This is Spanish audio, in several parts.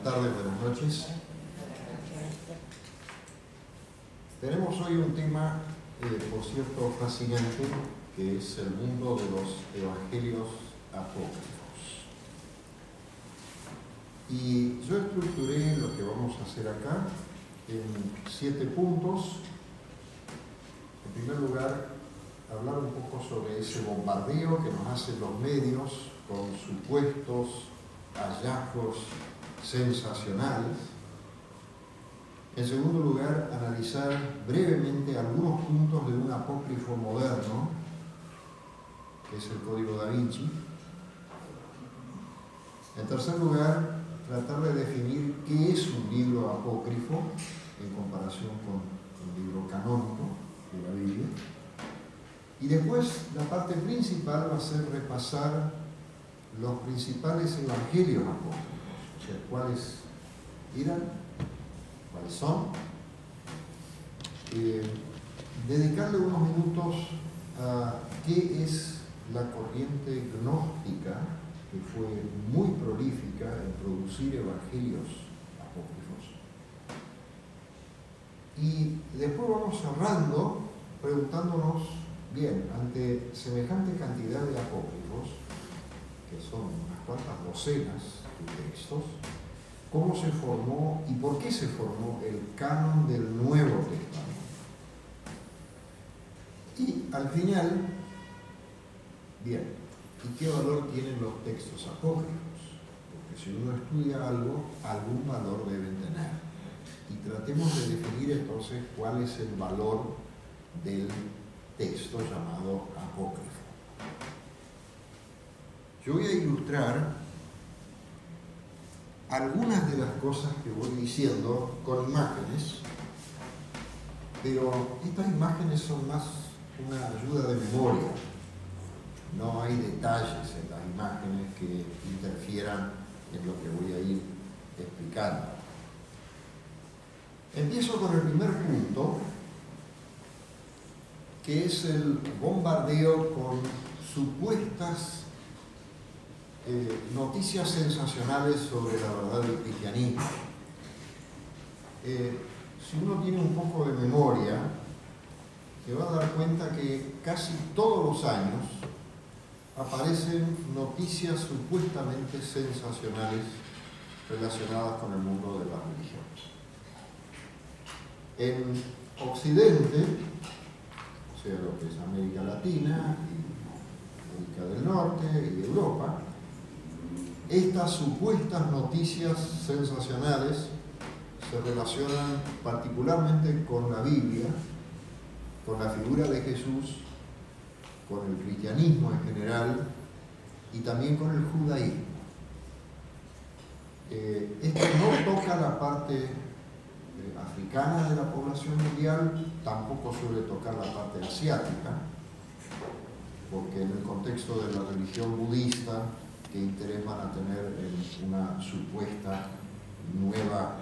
tardes, buenas noches. Tenemos hoy un tema, por cierto, fascinante, que es el mundo de los evangelios apócrifos. Y yo estructuré lo que vamos a hacer acá en 7 puntos. En primer lugar, hablar un poco sobre ese bombardeo que nos hacen los medios con supuestos hallazgos sensacionales. En segundo lugar, analizar brevemente algunos puntos de un apócrifo moderno, que es el Código Da Vinci. En tercer lugar, tratar de definir qué es un libro apócrifo en comparación con un libro canónico de la Biblia. Y después, la parte principal va a ser repasar los principales evangelios apócrifos, o sea, cuáles eran, cuáles son. Dedicarle unos minutos a qué es la corriente gnóstica, que fue muy prolífica en producir evangelios apócrifos. Y después vamos cerrando preguntándonos, bien, ante semejante cantidad de apócrifos, que son unas cuantas docenas de textos, ¿cómo se formó y por qué se formó el canon del Nuevo Testamento? Y al final, bien, ¿y qué valor tienen los textos apócrifos? Porque si uno estudia algo, algún valor deben tener. Y tratemos de definir entonces cuál es el valor del texto llamado apócrifo. Yo voy a ilustrar algunas de las cosas que voy diciendo con imágenes, pero estas imágenes son más una ayuda de memoria. No hay detalles en las imágenes que interfieran en lo que voy a ir explicando. Empiezo con el primer punto, que es el bombardeo con supuestas noticias sensacionales sobre la verdad del cristianismo. Si uno tiene un poco de memoria, se va a dar cuenta que casi todos los años aparecen noticias supuestamente sensacionales relacionadas con el mundo de las religiones. En Occidente, o sea, lo que es América Latina, y América del Norte y Europa, estas supuestas noticias sensacionales se relacionan particularmente con la Biblia, con la figura de Jesús, con el cristianismo en general y también con el judaísmo. Esto no toca la parte africana de la población mundial, tampoco suele tocar la parte asiática, porque en el contexto de la religión budista, ¿qué interés van a tener en una supuesta nueva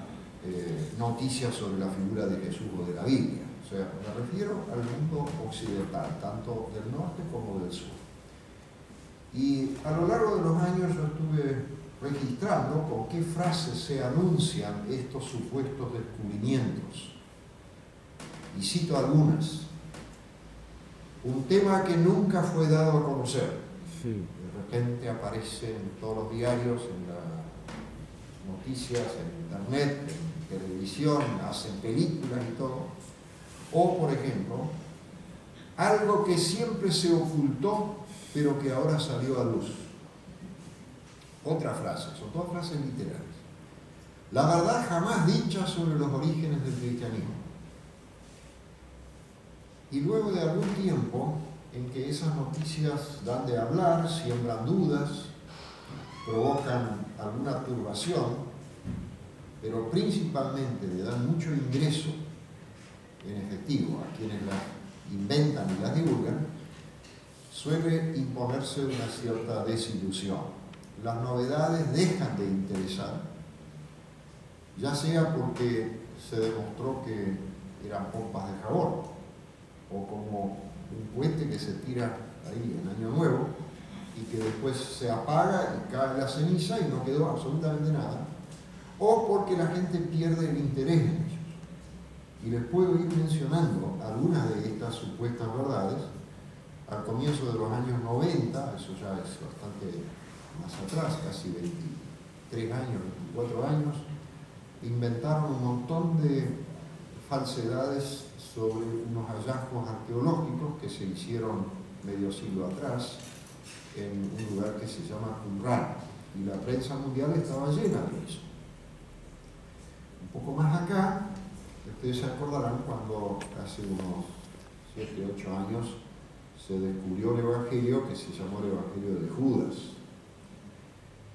noticia sobre la figura de Jesús o de la Biblia? O sea, me refiero al mundo occidental, tanto del norte como del sur. Y a lo largo de los años yo estuve registrando con qué frases se anuncian estos supuestos descubrimientos. Y cito algunas. Un tema que nunca fue dado a conocer. Sí. De repente aparece en todos los diarios, en las noticias, en internet, en televisión, hacen películas y todo. O, por ejemplo, algo que siempre se ocultó, pero que ahora salió a luz. Otra frase, son todas frases literarias. La verdad jamás dicha sobre los orígenes del cristianismo. Y luego de algún tiempo en que esas noticias dan de hablar, siembran dudas, provocan alguna turbación, pero principalmente le dan mucho ingreso en efectivo a quienes las inventan y las divulgan, suele imponerse una cierta desilusión. Las novedades dejan de interesar, ya sea porque se demostró que eran pompas de jabón, o como un cohete que se tira ahí en Año Nuevo y que después se apaga y cae la ceniza y no quedó absolutamente nada, o porque la gente pierde el interés en ellos. Y les puedo ir mencionando algunas de estas supuestas verdades. Al comienzo de los años 90, eso ya es bastante más atrás, casi 23 años, 24 años, inventaron un montón de falsedades sobre unos hallazgos arqueológicos que se hicieron medio siglo atrás en un lugar que se llama Qumran, y la prensa mundial estaba llena de eso. Un poco más acá, ustedes se acordarán cuando hace unos 7, 8 años se descubrió el Evangelio que se llamó el Evangelio de Judas.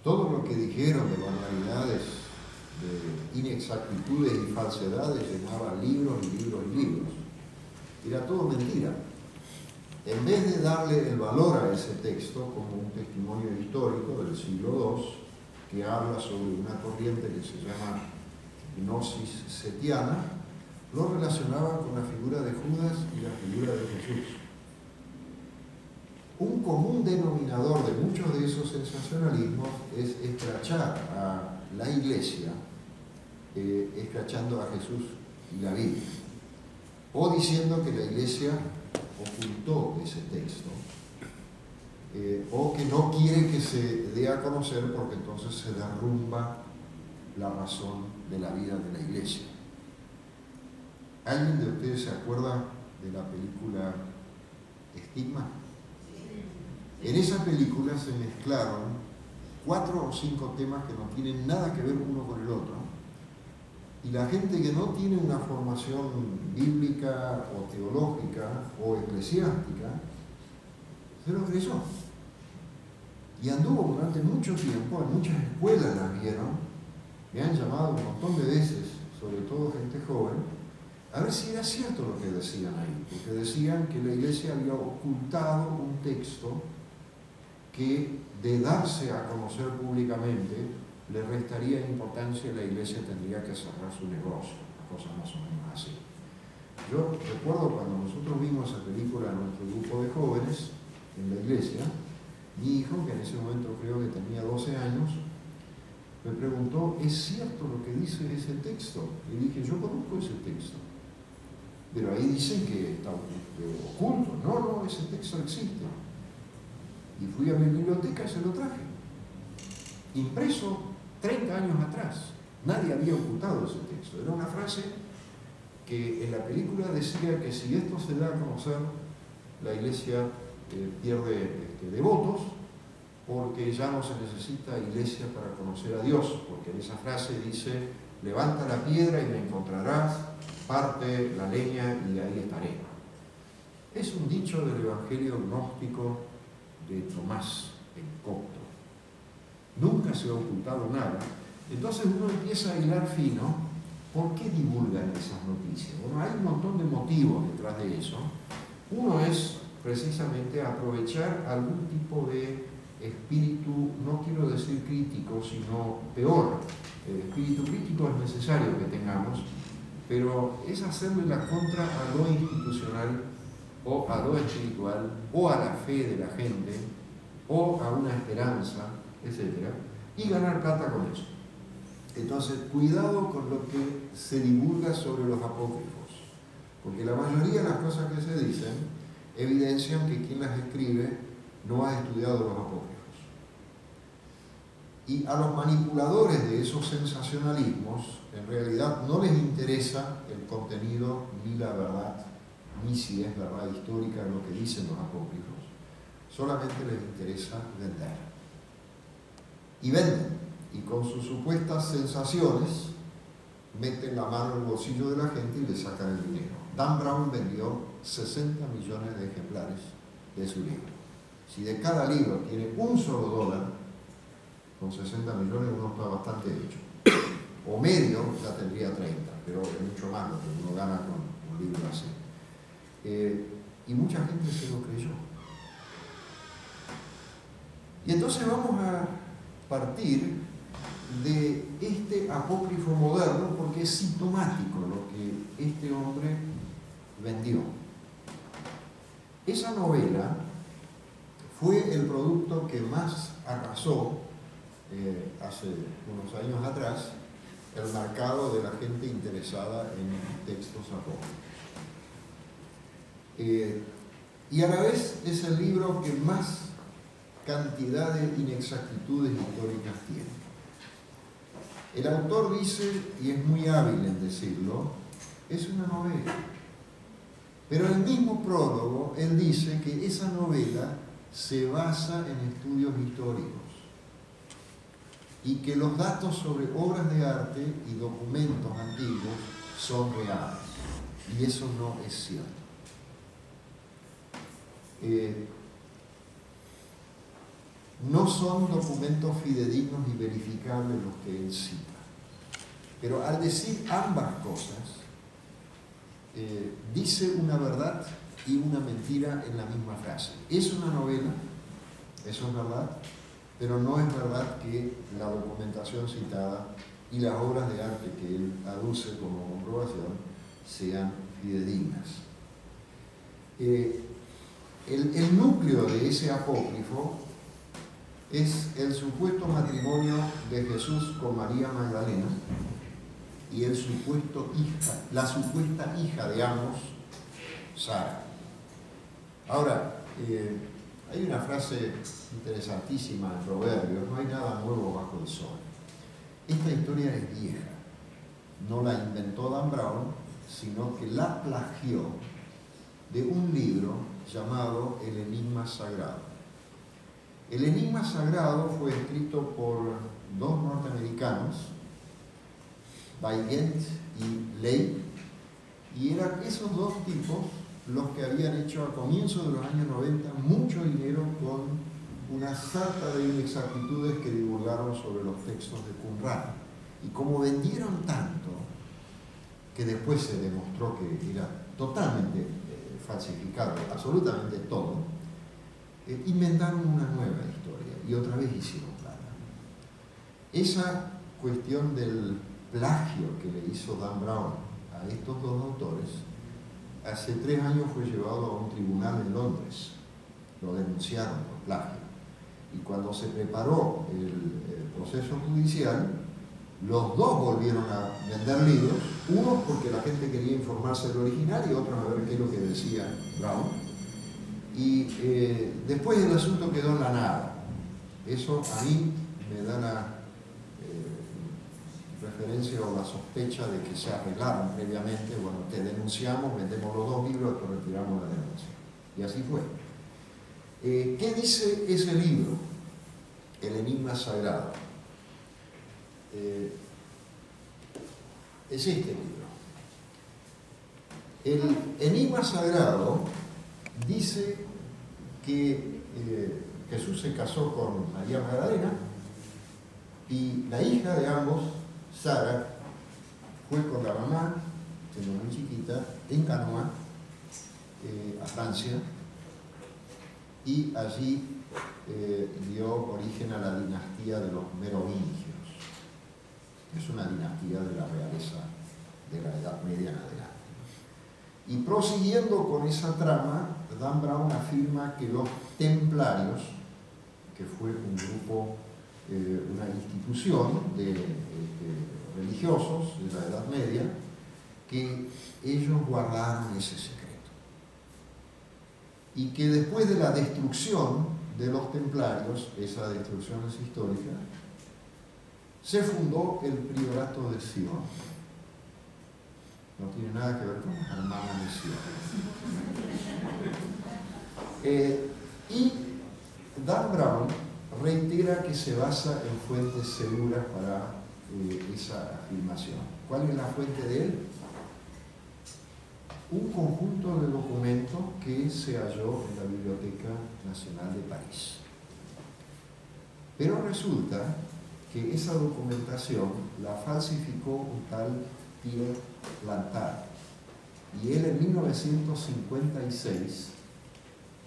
Todo lo que dijeron de barbaridades, de inexactitudes y falsedades llenaba libros y libros y libros. Era todo mentira. En vez de darle el valor a ese texto como un testimonio histórico del siglo II, que habla sobre una corriente que se llama Gnosis setiana, lo relacionaban con la figura de Judas y la figura de Jesús. Un común denominador de muchos de esos sensacionalismos es escrachar a la Iglesia, escrachando a Jesús y la Biblia, o diciendo que la Iglesia ocultó ese texto, o que no quiere que se dé a conocer porque entonces se derrumba la razón de la vida de la Iglesia. ¿Alguien de ustedes se acuerda de la película Estigma? En esa película se mezclaron 4 o 5 temas que no tienen nada que ver uno con el otro, y la gente que no tiene una formación bíblica o teológica o eclesiástica se lo creyó, y anduvo durante mucho tiempo, en muchas escuelas las vieron, me han llamado un montón de veces, sobre todo gente joven, a ver si era cierto lo que decían ahí, porque decían que la Iglesia había ocultado un texto que, de darse a conocer públicamente, le restaría importancia y la Iglesia tendría que cerrar su negocio, cosas más o menos así. Yo recuerdo cuando nosotros vimos esa película en nuestro grupo de jóvenes en la iglesia, mi hijo, que en ese momento creo que tenía 12 años, me preguntó, ¿es cierto lo que dice ese texto? Y dije, yo conozco ese texto, pero ahí dicen que está oculto. No, ese texto existe. Y fui a mi biblioteca y se lo traje, impreso 30 años atrás. Nadie había ocultado ese texto. Era una frase que en la película decía que si esto se da a conocer, la Iglesia pierde devotos, porque ya no se necesita iglesia para conocer a Dios, porque en esa frase dice, levanta la piedra y me encontrarás, parte la leña y ahí estaré. Es un dicho del Evangelio gnóstico de Tomás el Copto. Nunca se ha ocultado nada. Entonces uno empieza a hilar fino. ¿Por qué divulgan esas noticias? Bueno, hay un montón de motivos detrás de eso. Uno es precisamente aprovechar algún tipo de espíritu, no quiero decir crítico, sino peor. El espíritu crítico es necesario que tengamos, pero es hacerle la contra a lo institucional, o a lo espiritual, o a la fe de la gente, o a una esperanza, etc. Y ganar plata con eso. Entonces, cuidado con lo que se divulga sobre los apócrifos, porque la mayoría de las cosas que se dicen evidencian que quien las escribe no ha estudiado los apócrifos. Y a los manipuladores de esos sensacionalismos, en realidad no les interesa el contenido ni la verdad, ni si es verdad histórica lo que dicen los apócrifos, solamente les interesa vender. Y venden, y con sus supuestas sensaciones meten la mano en el bolsillo de la gente y le sacan el dinero. Dan Brown vendió 60 millones de ejemplares de su libro. Si de cada libro tiene un solo dólar, con 60 millones uno está bastante hecho. O medio ya tendría 30, pero es mucho más lo que uno gana con un libro así. Y mucha gente se lo creyó. Y entonces vamos a partir de este apócrifo moderno porque es sintomático lo que este hombre vendió. Esa novela fue el producto que más arrasó hace unos años atrás el mercado de la gente interesada en textos apócrifos. Y a la vez es el libro que más cantidad de inexactitudes históricas tiene. El autor dice, y es muy hábil en decirlo, es una novela. Pero en el mismo prólogo, él dice que esa novela se basa en estudios históricos y que los datos sobre obras de arte y documentos antiguos son reales. Y eso no es cierto. No son documentos fidedignos y verificables los que él cita. Pero al decir ambas cosas, dice una verdad y una mentira en la misma frase. Es una novela, eso es verdad, pero no es verdad que la documentación citada y las obras de arte que él aduce como comprobación sean fidedignas. El núcleo de ese apócrifo es el supuesto matrimonio de Jesús con María Magdalena y la supuesta hija de ambos, Sara. Ahora, hay una frase interesantísima en Proverbios: no hay nada nuevo bajo el sol. Esta historia es vieja, no la inventó Dan Brown, sino que la plagió de un libro llamado El Enigma Sagrado. El Enigma Sagrado fue escrito por dos norteamericanos, Weygand y Leigh, y eran esos dos tipos los que habían hecho a comienzos de los años 90 mucho dinero con una sarta de inexactitudes que divulgaron sobre los textos de Qumran. Y como vendieron tanto, que después se demostró que era totalmente falsificado, absolutamente todo, inventaron una nueva historia y otra vez hicieron plata. Esa cuestión del plagio que le hizo Dan Brown a estos dos autores, hace 3 años fue llevado a un tribunal en Londres. Lo denunciaron por plagio. Y cuando se preparó el proceso judicial, los dos volvieron a vender libros, unos porque la gente quería informarse del original y otros a ver qué es lo que decía Brown. Y después el asunto quedó en la nada. Eso a mí me da la referencia o la sospecha de que se arreglaron previamente. Bueno, te denunciamos, vendemos los 2 libros, después retiramos la denuncia. Y así fue. ¿Qué dice ese libro? El Enigma Sagrado. Es este libro. El Enigma Sagrado dice que Jesús se casó con María Magdalena y la hija de ambos, Sara, fue con la mamá, siendo muy chiquita, en canoa a Francia, y allí dio origen a la dinastía de los merovingios. Es una dinastía de la realeza de la Edad Media en adelante. Y prosiguiendo con esa trama, Dan Brown afirma que los templarios, que fue un grupo, una institución de religiosos de la Edad Media, que ellos guardaron ese secreto. Y que después de la destrucción de los templarios, esa destrucción es histórica, se fundó el priorato de Sion. No tiene nada que ver con las hermanas de Sion. Y Dan Brown reitera que se basa en fuentes seguras para esa afirmación. ¿Cuál es la fuente de él? Un conjunto de documentos que se halló en la Biblioteca Nacional de París. Pero resulta que esa documentación la falsificó un tal Pierre Plantard. Y él en 1956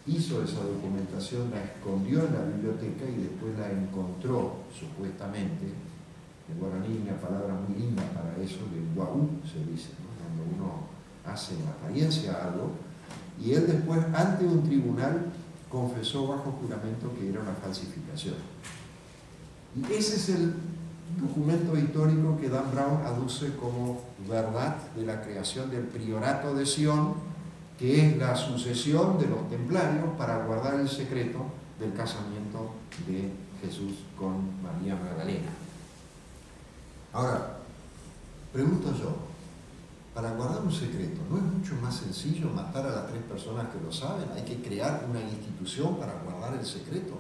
hizo esa documentación, la escondió en la biblioteca y después la encontró, supuestamente. En guaraní una palabra muy linda para eso, de guaú se dice, ¿no? Cuando uno hace en apariencia algo, y él después, ante un tribunal, confesó bajo juramento que era una falsificación. Y ese es el documento histórico que Dan Brown aduce como verdad de la creación del priorato de Sion, que es la sucesión de los templarios para guardar el secreto del casamiento de Jesús con María Magdalena. Ahora, pregunto yo, para guardar un secreto, ¿no es mucho más sencillo matar a las 3 personas que lo saben? Hay que crear una institución para guardar el secreto.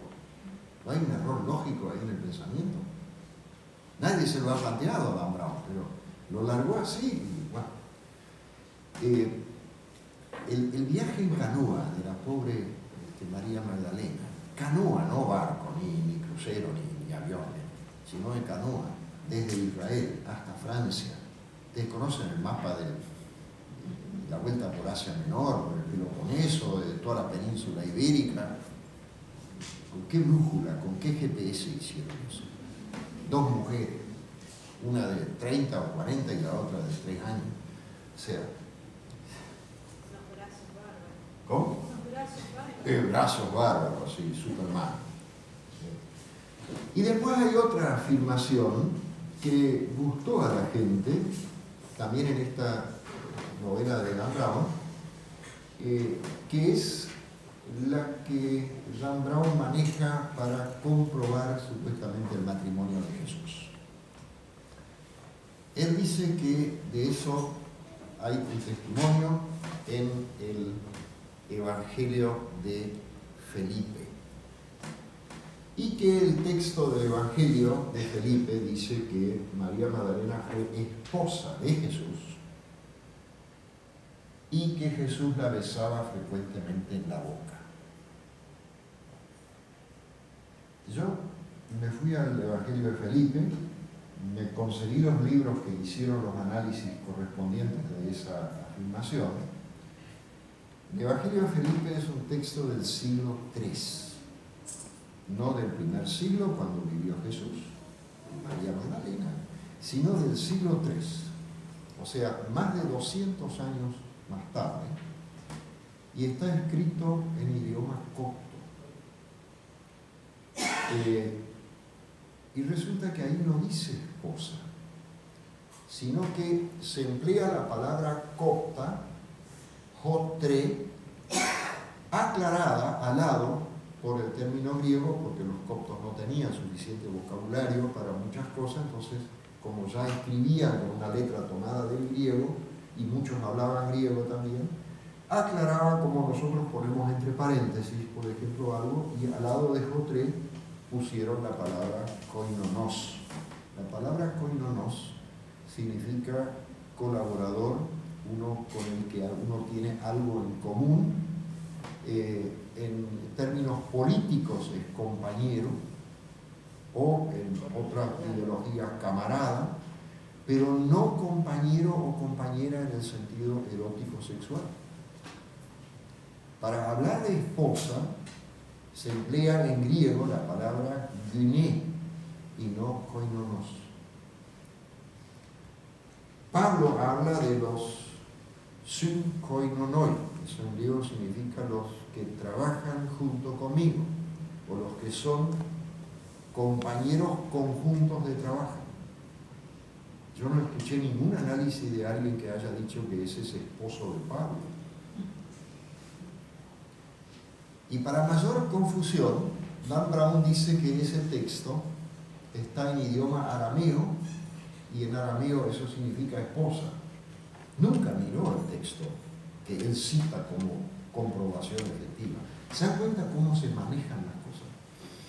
¿No hay un error lógico ahí en el pensamiento? Nadie se lo ha planteado a Dan Brown, pero lo largó así. Y, bueno, el viaje en canoa de la pobre María Magdalena, canoa, no barco, ni crucero, ni avión, sino en canoa, desde Israel hasta Francia. Ustedes conocen el mapa de la vuelta por Asia Menor, por el Peloponeso, de toda la península ibérica. ¿Con qué brújula, con qué GPS hicieron eso? 2 mujeres, una de 30 o 40 y la otra de 3 años. O sea, los brazos bárbaros. ¿cómo? Los brazos bárbaros. Brazos bárbaros, sí, Superman. Y después hay otra afirmación que gustó a la gente, también en esta novela de Dan Brown, que es la que Dan Brown maneja para comprobar supuestamente el matrimonio de Jesús. Él dice que de eso hay un testimonio en el Evangelio de Felipe. Y que el texto del Evangelio de Felipe dice que María Magdalena fue esposa de Jesús y que Jesús la besaba frecuentemente en la boca. Yo me fui al Evangelio de Felipe, me conseguí los libros que hicieron los análisis correspondientes de esa afirmación. El Evangelio de Felipe es un texto del siglo III, no del primer siglo cuando vivió Jesús, María Magdalena, sino del siglo III, o sea, más de 200 años más tarde, y está escrito en idioma copto. Y resulta que ahí no dice esposa, sino que se emplea la palabra copta, jotre, aclarada al lado por el término griego, porque los coptos no tenían suficiente vocabulario para muchas cosas, entonces, como ya escribían con una letra tomada del griego, y muchos hablaban griego también, aclaraban como nosotros ponemos entre paréntesis, por ejemplo, algo, y al lado de jotre pusieron la palabra koinonos. La palabra koinonos significa colaborador, uno con el que uno tiene algo en común. En términos políticos es compañero, o en otras ideologías camarada, pero no compañero o compañera en el sentido erótico sexual. Para hablar de esposa se emplea en griego la palabra gyné y no koinonos. Pablo habla de los synkoinonoi, que eso en griego significa los que trabajan junto conmigo, o los que son compañeros conjuntos de trabajo. Yo no escuché ningún análisis de alguien que haya dicho que ese es esposo de Pablo. Y para mayor confusión, Dan Brown dice que ese texto está en idioma arameo, y en arameo eso significa esposa. Nunca miró el texto que él cita como comprobación efectiva. ¿Se dan cuenta cómo se manejan las cosas?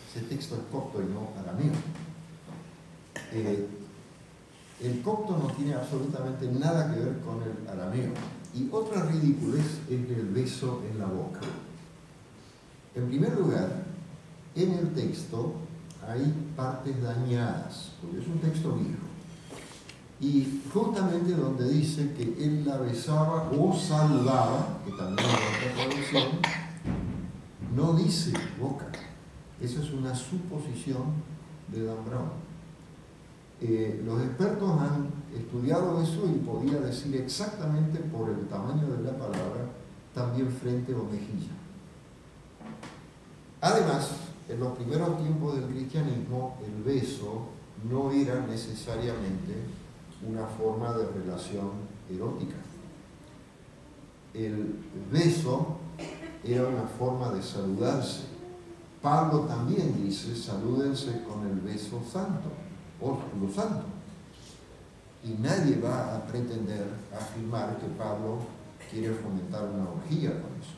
Ese texto es copto y no arameo. El copto no tiene absolutamente nada que ver con el arameo. Y otra ridiculez es el beso en la boca. En primer lugar, en el texto hay partes dañadas, porque es un texto viejo. Y justamente donde dice que él la besaba o salvaba, que también es otra traducción, no dice boca. Esa es una suposición de Dan Brown. Los expertos han estudiado eso y podía decir exactamente por el tamaño de la palabra también frente o mejilla. Además, en los primeros tiempos del cristianismo, el beso no era necesariamente una forma de relación erótica. El beso era una forma de saludarse. Pablo también dice, salúdense con el beso santo, ósculo santo. Y nadie va a pretender afirmar que Pablo quiere fomentar una orgía con eso.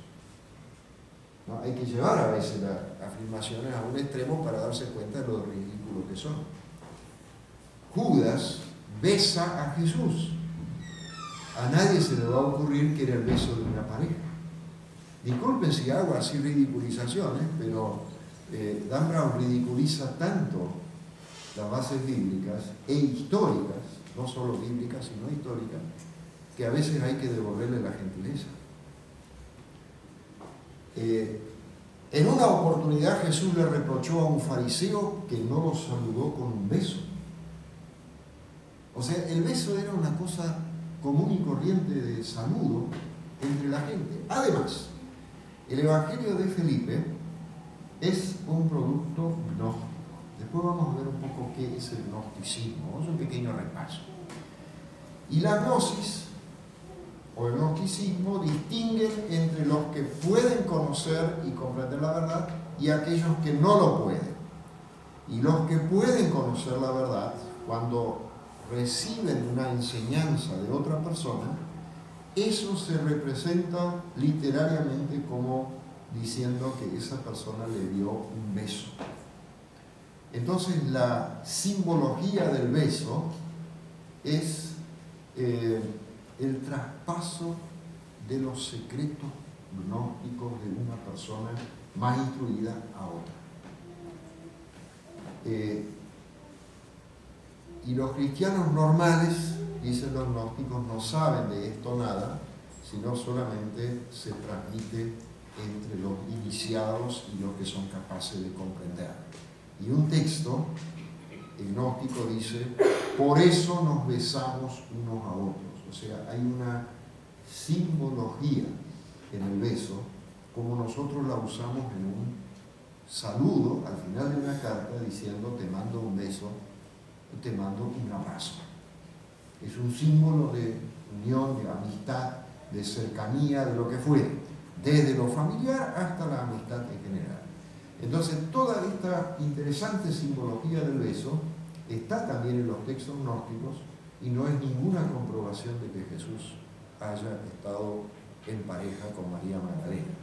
¿No? Hay que llevar a veces las afirmaciones a un extremo para darse cuenta de lo ridículo que son. Judas besa a Jesús. A nadie se le va a ocurrir que era el beso de una pareja. Disculpen si hago así ridiculizaciones, pero Dan Brown ridiculiza tanto las bases bíblicas e históricas, no solo bíblicas, sino históricas, que a veces hay que devolverle la gentileza. En una oportunidad Jesús le reprochó a un fariseo que no lo saludó con un beso. O sea, el beso era una cosa común y corriente de saludo entre la gente. Además, el Evangelio de Felipe es un producto gnóstico. Después vamos a ver un poco qué es el gnosticismo. Es un pequeño repaso. Y la gnosis o el gnosticismo distinguen entre los que pueden conocer y comprender la verdad y aquellos que no lo pueden. Y los que pueden conocer la verdad, cuando reciben una enseñanza de otra persona, eso se representa literariamente como diciendo que esa persona le dio un beso. Entonces la simbología del beso es el traspaso de los secretos gnósticos de una persona más instruida a otra. Y los cristianos normales, dicen los gnósticos, no saben de esto nada, sino solamente se transmite entre los iniciados y los que son capaces de comprender. Y un texto, el gnóstico dice, por eso nos besamos unos a otros. O sea, hay una simbología en el beso, como nosotros la usamos en un saludo al final de una carta diciendo te mando un beso, te mando un abrazo. Es un símbolo de unión, de amistad, de cercanía, de lo que fuere, desde lo familiar hasta la amistad en general. Entonces, toda esta interesante simbología del beso está también en los textos gnósticos y no es ninguna comprobación de que Jesús haya estado en pareja con María Magdalena.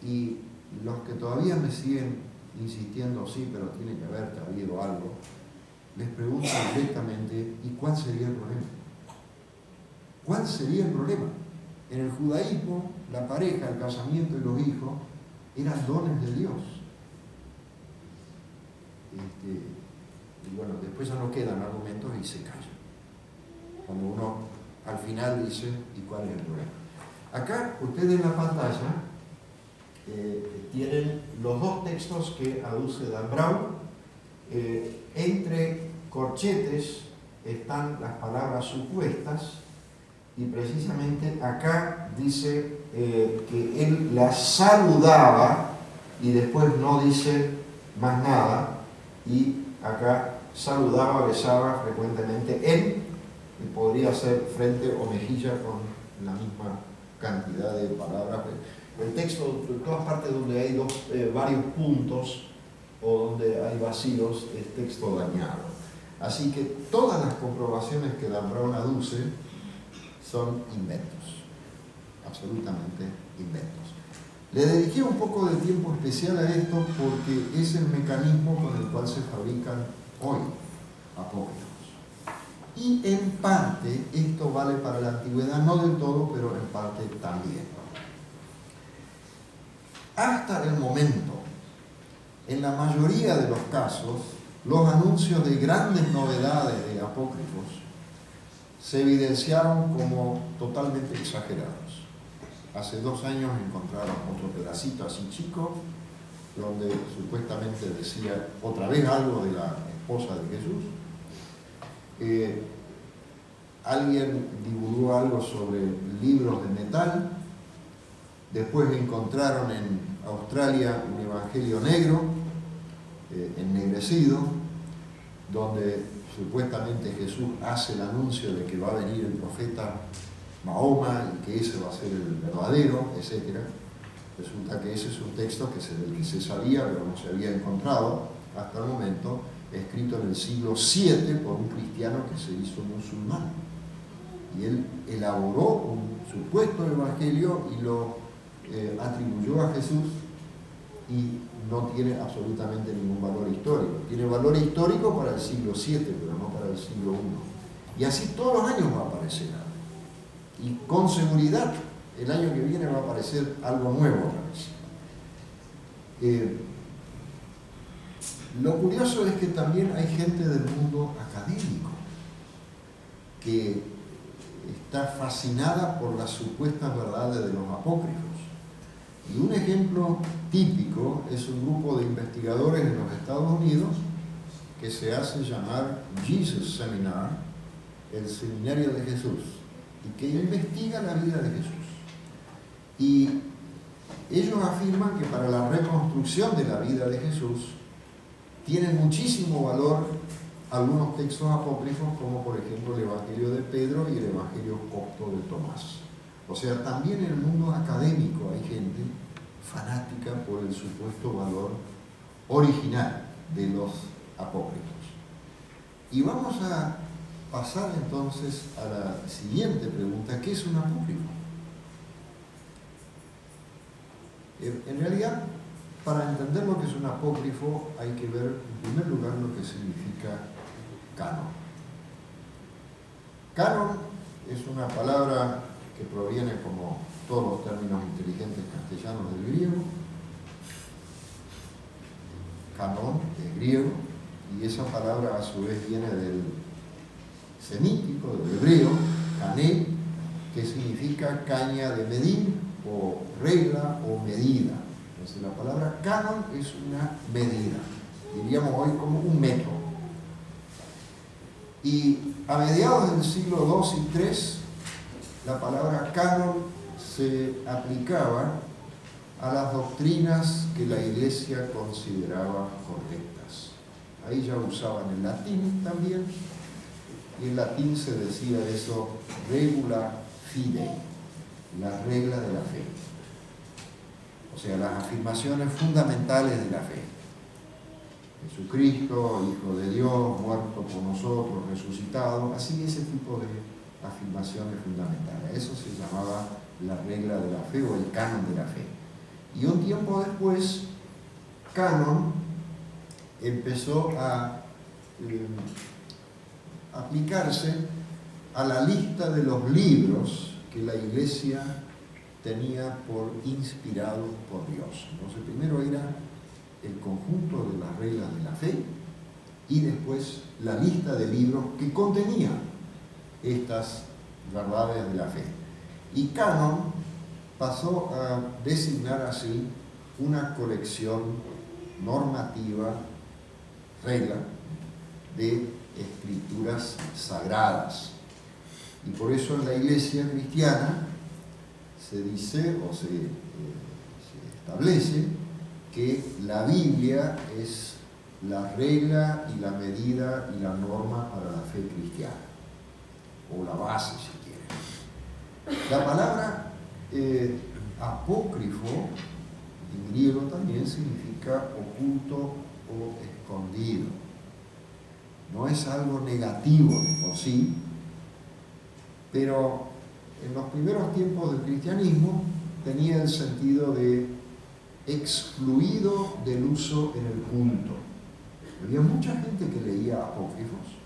Y los que todavía me siguen insistiendo, sí, pero tiene que haber habido algo, les pregunto directamente, ¿y cuál sería el problema? ¿Cuál sería el problema? En el judaísmo, la pareja, el casamiento y los hijos eran dones de Dios. Y bueno, después ya no quedan argumentos y se calla. Cuando uno al final dice, ¿y cuál es el problema? Acá, ustedes en la pantalla tienen los dos textos que aduce Dan Brown. Entre corchetes están las palabras supuestas y precisamente acá dice que él la saludaba y después no dice más nada, y acá saludaba, besaba frecuentemente él, y podría ser frente o mejilla con la misma cantidad de palabras. El texto, en todas partes donde hay varios puntos o donde hay vacíos, es texto dañado. Así que todas las comprobaciones que Dan Brown aduce son inventos, absolutamente inventos. Le dediqué un poco de tiempo especial a esto porque es el mecanismo con el cual se fabrican hoy apócrifos. Y en parte esto vale para la antigüedad, no del todo, pero en parte también. Hasta el momento, en la mayoría de los casos, los anuncios de grandes novedades de apócrifos se evidenciaron como totalmente exagerados. Hace 2 años encontraron otro pedacito así chico, donde supuestamente decía otra vez algo de la esposa de Jesús. Alguien divulgó algo sobre libros de metal. Después encontraron en Australia un evangelio negro. ennegrecido, donde supuestamente Jesús hace el anuncio de que va a venir el profeta Mahoma y que ese va a ser el verdadero, etc. Resulta que ese es un texto del que se sabía, pero no se había encontrado hasta el momento, escrito en el siglo VII por un cristiano que se hizo musulmán. Y él elaboró un supuesto evangelio y lo atribuyó a Jesús, y no tiene absolutamente ningún valor histórico. Tiene valor histórico para el siglo VII, pero no para el siglo I. Y así todos los años va a aparecer algo. Y con seguridad el año que viene va a aparecer algo nuevo otra vez. Lo curioso es que también hay gente del mundo académico que está fascinada por las supuestas verdades de los apócrifos. Y un ejemplo típico es un grupo de investigadores en los Estados Unidos que se hace llamar Jesus Seminar, el Seminario de Jesús, y que investiga la vida de Jesús. Y ellos afirman que para la reconstrucción de la vida de Jesús tienen muchísimo valor algunos textos apócrifos, como por ejemplo el Evangelio de Pedro y el Evangelio copto de Tomás. O sea, también en el mundo académico hay gente fanática por el supuesto valor original de los apócrifos. Y vamos a pasar entonces a la siguiente pregunta: ¿qué es un apócrifo? En realidad, para entender lo que es un apócrifo hay que ver en primer lugar lo que significa canon. Canon es una palabra que proviene, como todos los términos inteligentes castellanos, del griego. Canon es griego, y esa palabra a su vez viene del semítico, del hebreo, cané, que significa caña de medir, o regla o medida. Entonces la palabra canon es una medida, diríamos hoy como un metro. Y a mediados del siglo II y III, la palabra canon se aplicaba a las doctrinas que la Iglesia consideraba correctas. Ahí ya usaban el latín también, y en latín se decía eso, regula fidei, la regla de la fe. O sea, las afirmaciones fundamentales de la fe. Jesucristo, Hijo de Dios, muerto por nosotros, resucitado, así, ese tipo de afirmaciones fundamentales. Eso se llamaba la regla de la fe o el canon de la fe. Y un tiempo después, canon empezó a aplicarse a la lista de los libros que la Iglesia tenía por inspirados por Dios. Entonces, primero era el conjunto de las reglas de la fe y después la lista de libros que contenían estas verdades de la fe. Y canon pasó a designar así una colección normativa, regla, de escrituras sagradas. Y por eso en la Iglesia cristiana se dice o se establece que la Biblia es la regla y la medida y la norma para la fe cristiana, o la base, si quieren. La palabra apócrifo en griego también significa oculto o escondido. No es algo negativo de por sí, pero en los primeros tiempos del cristianismo tenía el sentido de excluido del uso en el culto. Había mucha gente que leía apócrifos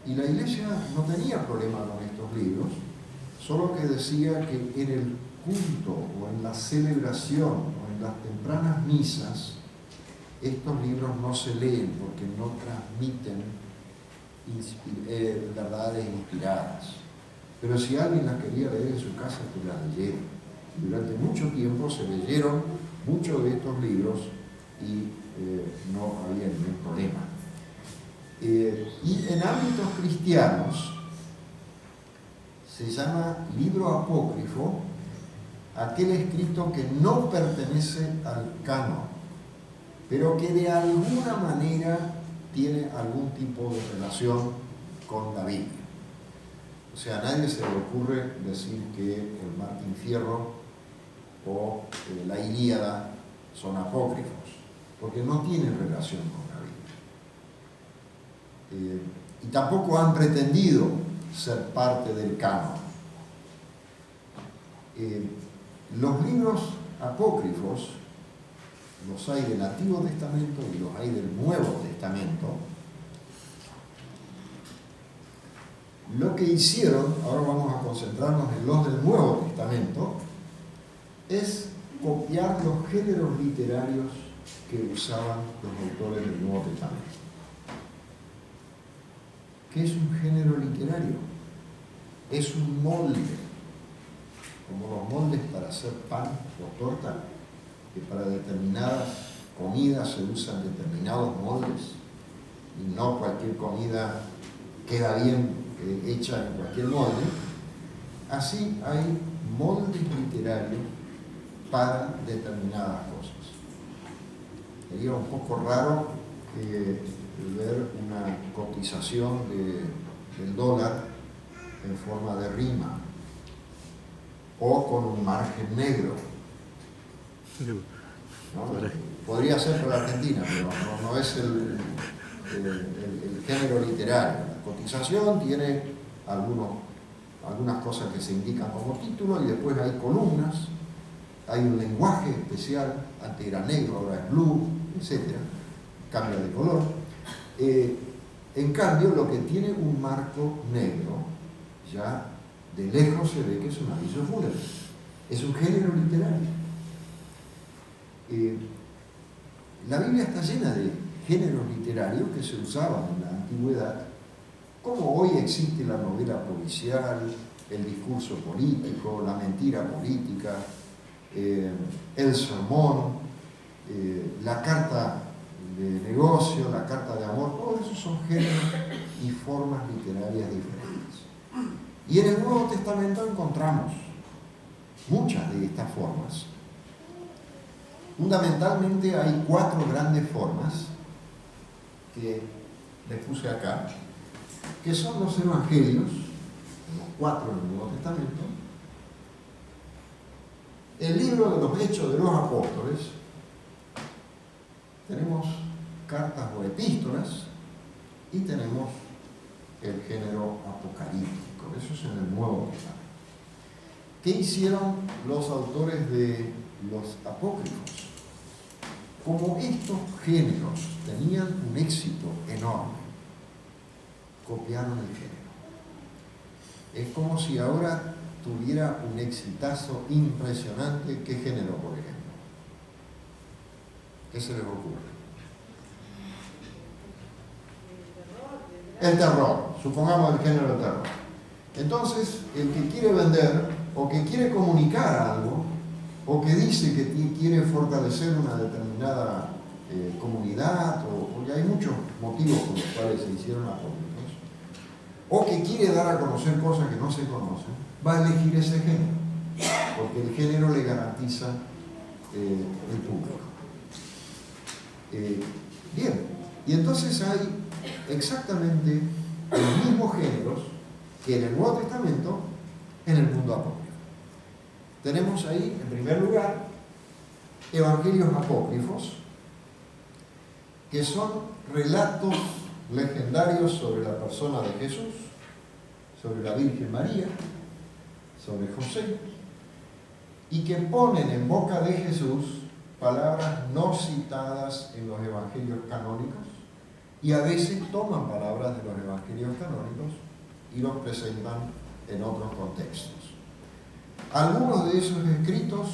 y la Iglesia no tenía problema con estos libros, solo que decía que en el culto o en la celebración o en las tempranas misas estos libros no se leen porque no transmiten verdades inspiradas. Pero si alguien las quería leer en su casa, pues las leyeron. Durante mucho tiempo se leyeron muchos de estos libros y no había ningún problema. Y en ámbitos cristianos se llama libro apócrifo aquel escrito que no pertenece al canon, pero que de alguna manera tiene algún tipo de relación con la Biblia. O sea, a nadie se le ocurre decir que el Martín Fierro o la Ilíada son apócrifos, porque no tienen relación con la Biblia. Y tampoco han pretendido ser parte del canon. Los libros apócrifos los hay del Antiguo Testamento y los hay del Nuevo Testamento. Lo que hicieron, ahora vamos a concentrarnos en los del Nuevo Testamento, es copiar los géneros literarios que usaban los autores del Nuevo Testamento. ¿Qué es un género literario? Es un molde, como los moldes para hacer pan o torta, que para determinadas comidas se usan determinados moldes, y no cualquier comida queda bien hecha en cualquier molde. Así hay moldes literarios para determinadas cosas. Sería un poco raro ver una cotización del dólar en forma de rima o con un margen negro, ¿no? Podría ser para Argentina, pero no es el género literario. La cotización tiene algunas cosas que se indican como título y después hay columnas, hay un lenguaje especial, antes era negro, ahora es blue, etc. Cambia de color. En cambio, lo que tiene un marco negro, ya de lejos se ve que es un aviso fúnebre. Es un género literario. La Biblia está llena de géneros literarios que se usaban en la antigüedad, como hoy existe la novela policial, el discurso político, la mentira política, el sermón, la carta de negocio, la carta de amor. Todos esos son géneros y formas literarias diferentes. Y en el Nuevo Testamento encontramos muchas de estas formas. Fundamentalmente hay 4 grandes formas que les puse acá, que son los evangelios, los 4 en el Nuevo Testamento, el libro de los Hechos de los Apóstoles, tenemos cartas o epístolas y tenemos el género apocalíptico. Eso es en el Nuevo Testamento. ¿Qué hicieron los autores de los apócrifos? Como estos géneros tenían un éxito enorme, copiaron el género. Es como si ahora tuviera un exitazo impresionante. ¿Qué género, por ejemplo? ¿Qué se les ocurre? El terror, supongamos el género de terror. Entonces, el que quiere vender o que quiere comunicar algo o que dice que quiere fortalecer una determinada comunidad, o hay muchos motivos por los cuales se hicieron apócrifos, o que quiere dar a conocer cosas que no se conocen, va a elegir ese género, porque el género le garantiza el público. Bien, y entonces hay exactamente los mismos géneros que en el Nuevo Testamento en el mundo apócrifo. Tenemos ahí, en primer lugar, evangelios apócrifos, que son relatos legendarios sobre la persona de Jesús, sobre la Virgen María, sobre José, y que ponen en boca de Jesús palabras no citadas en los evangelios canónicos, y a veces toman palabras de los evangelios canónicos y los presentan en otros contextos. Algunos de esos escritos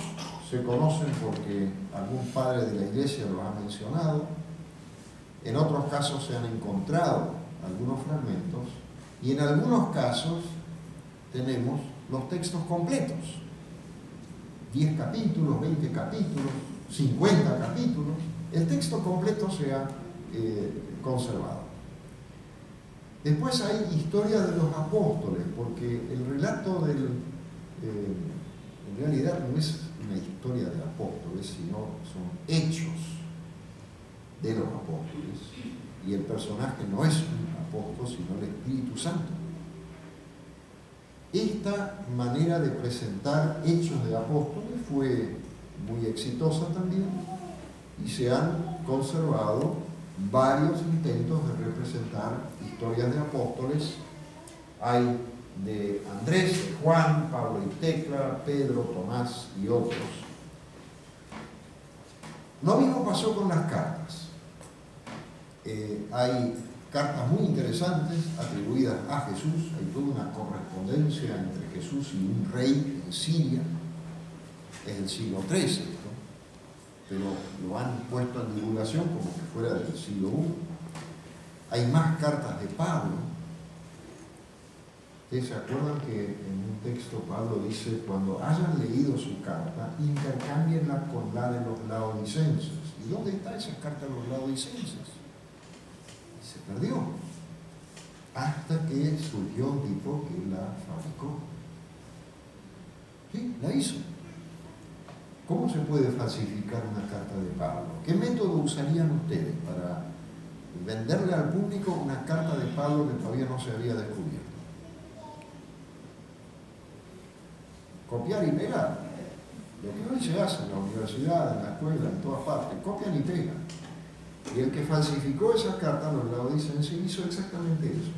se conocen porque algún padre de la iglesia los ha mencionado. En otros casos se han encontrado algunos fragmentos y en algunos casos tenemos los textos completos. 10 capítulos, 20 capítulos, 50 capítulos. El texto completo se ha conservado. Después hay historia de los apóstoles, porque el relato en realidad no es una historia de apóstoles, sino son hechos de los apóstoles, y el personaje no es un apóstol, sino el Espíritu Santo. Esta manera de presentar hechos de apóstoles fue muy exitosa también, y se han conservado varios intentos de representar historias de apóstoles. Hay de Andrés, de Juan, Pablo y Tecla, Pedro, Tomás y otros. Lo mismo pasó con las cartas. Hay cartas muy interesantes atribuidas a Jesús. Hay toda una correspondencia entre Jesús y un rey en Siria. Es del siglo III esto, pero lo han puesto en divulgación como que fuera del siglo I. Hay más cartas de Pablo. ¿Ustedes se acuerdan que en un texto Pablo dice: cuando hayan leído su carta, intercámbienla con la de los laodicenses? ¿Y dónde está esa carta de los laodicenses? Se perdió, hasta que surgió un tipo que la fabricó. Sí, la hizo. ¿Cómo se puede falsificar una carta de Pablo? ¿Qué método usarían ustedes para venderle al público una carta de Pablo que todavía no se había descubierto? Copiar y pegar. Lo que hoy se hace en la universidad, en la escuela, en todas partes, copian y pegan. Y el que falsificó esa carta, los laodicenses, hizo exactamente eso.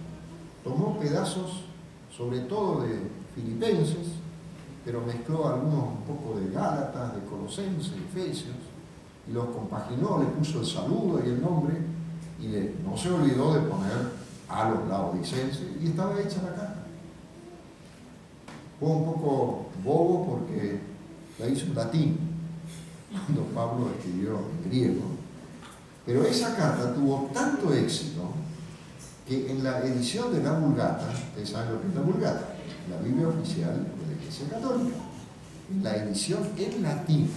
Tomó pedazos, sobre todo de Filipenses, pero mezcló algunos un poco de Gálatas, de Colosenses, de Efesios, y los compaginó, le puso el saludo y el nombre, y no se olvidó de poner a los laodicenses, y estaba hecha la carta. Fue un poco bobo porque la hizo en latín, cuando Pablo escribió en griego, pero esa carta tuvo tanto éxito que en la edición de la Vulgata, ustedes saben lo que es la Vulgata, la Biblia oficial de la Iglesia Católica, en la edición en latín,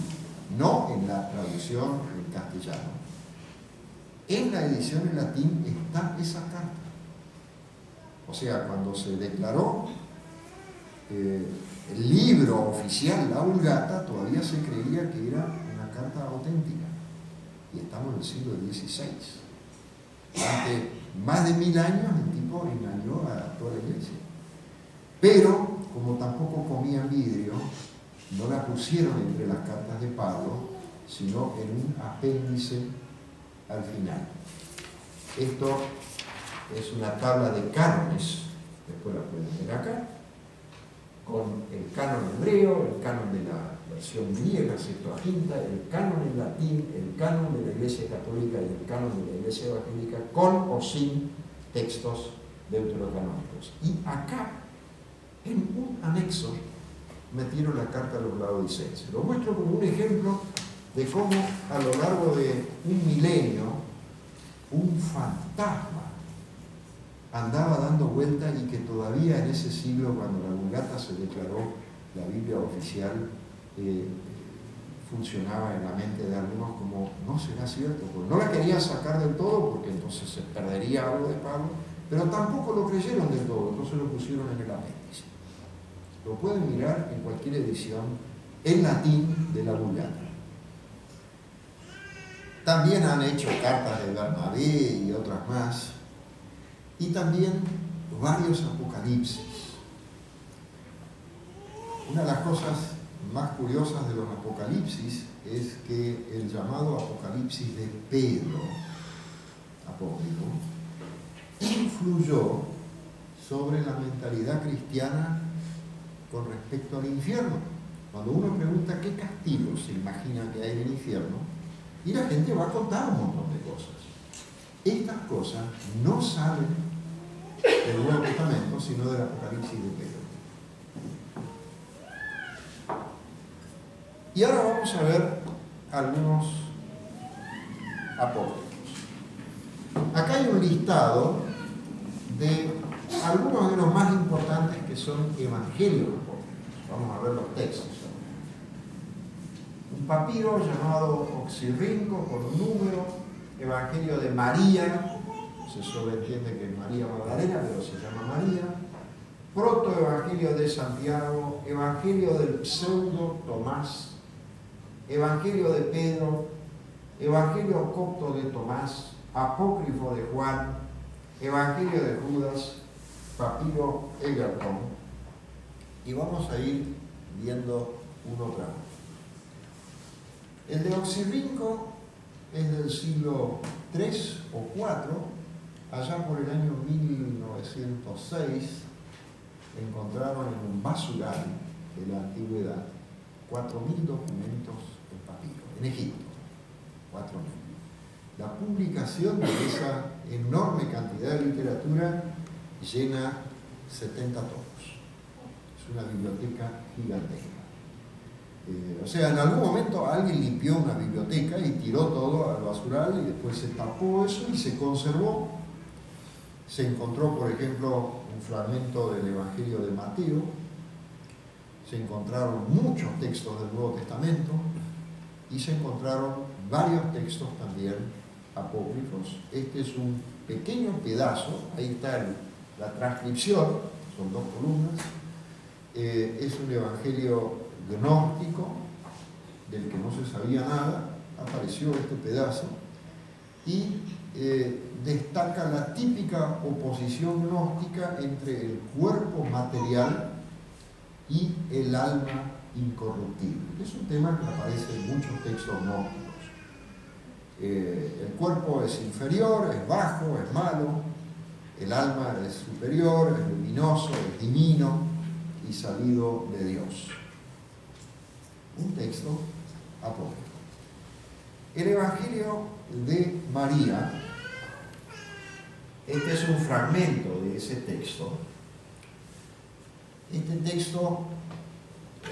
no en la traducción en castellano, en la edición en latín está esa carta. O sea, cuando se declaró el libro oficial, la Vulgata, todavía se creía que era una carta auténtica. Y estamos en el siglo XVI. Durante más de 1000 años el tipo engañó a toda la iglesia. Pero, como tampoco comían vidrio, no la pusieron entre las cartas de Pablo, sino en un apéndice al final. Esto es una tabla de cánones, después la pueden ver acá, con el canon hebreo, el canon de la versión griega, Septuaginta, el canon en latín, el canon de la Iglesia Católica y el canon de la Iglesia Evangélica, con o sin textos deuterocanónicos. Y acá, en un anexo, metieron la carta a los laodicenses. Lo muestro como un ejemplo de cómo a lo largo de un milenio un fantasma andaba dando vuelta y que todavía en ese siglo, cuando la Vulgata se declaró la Biblia oficial, funcionaba en la mente de algunos como: no será cierto, pues no la querían sacar del todo porque entonces se perdería algo de Pablo, pero tampoco lo creyeron del todo, entonces lo pusieron en el apéndice. Lo pueden mirar en cualquier edición en latín de la Vulgata. También han hecho cartas de Bernabé y otras más, y también varios apocalipsis. Una de las cosas más curiosas de los apocalipsis es que el llamado apocalipsis de Pedro, apócrifo, influyó sobre la mentalidad cristiana con respecto al infierno. Cuando uno pregunta qué castigo se imagina que hay en el infierno, y la gente va a contar un montón de cosas. Estas cosas no salen del Nuevo Testamento, sino del Apocalipsis de Pedro. Y ahora vamos a ver algunos apócrifos. Acá hay un listado de algunos de los más importantes que son evangelios apócrifos. Vamos a ver los textos. Un papiro llamado Oxirrinco, con un número, Evangelio de María, se sobreentiende que es María Magdalena, pero se llama María, Protoevangelio de Santiago, Evangelio del pseudo Tomás, Evangelio de Pedro, Evangelio copto de Tomás, apócrifo de Juan, Evangelio de Judas, papiro Egerton, y vamos a ir viendo uno tras otro. El de Oxirrinco es del siglo III o IV, allá por el año 1906, encontraron en un basural de la antigüedad 4.000 documentos en papiro, en Egipto, 4.000. La publicación de esa enorme cantidad de literatura llena 70 tomos. Es una biblioteca gigantesca. O sea, en algún momento alguien limpió una biblioteca y tiró todo al basural y después se tapó eso y se conservó. Se encontró, por ejemplo, un fragmento del Evangelio de Mateo, se encontraron muchos textos del Nuevo Testamento y se encontraron varios textos también apócrifos. Este es un pequeño pedazo, ahí está la transcripción, son 2 columnas, es un evangelio gnóstico del que no se sabía nada, apareció este pedazo y destaca la típica oposición gnóstica entre el cuerpo material y el alma incorruptible. Es un tema que aparece en muchos textos gnósticos. El cuerpo es inferior, es bajo, es malo, el alma es superior, es luminoso, es divino y salido de Dios. Un texto apócrifo. El Evangelio de María, este es un fragmento de ese texto. Este texto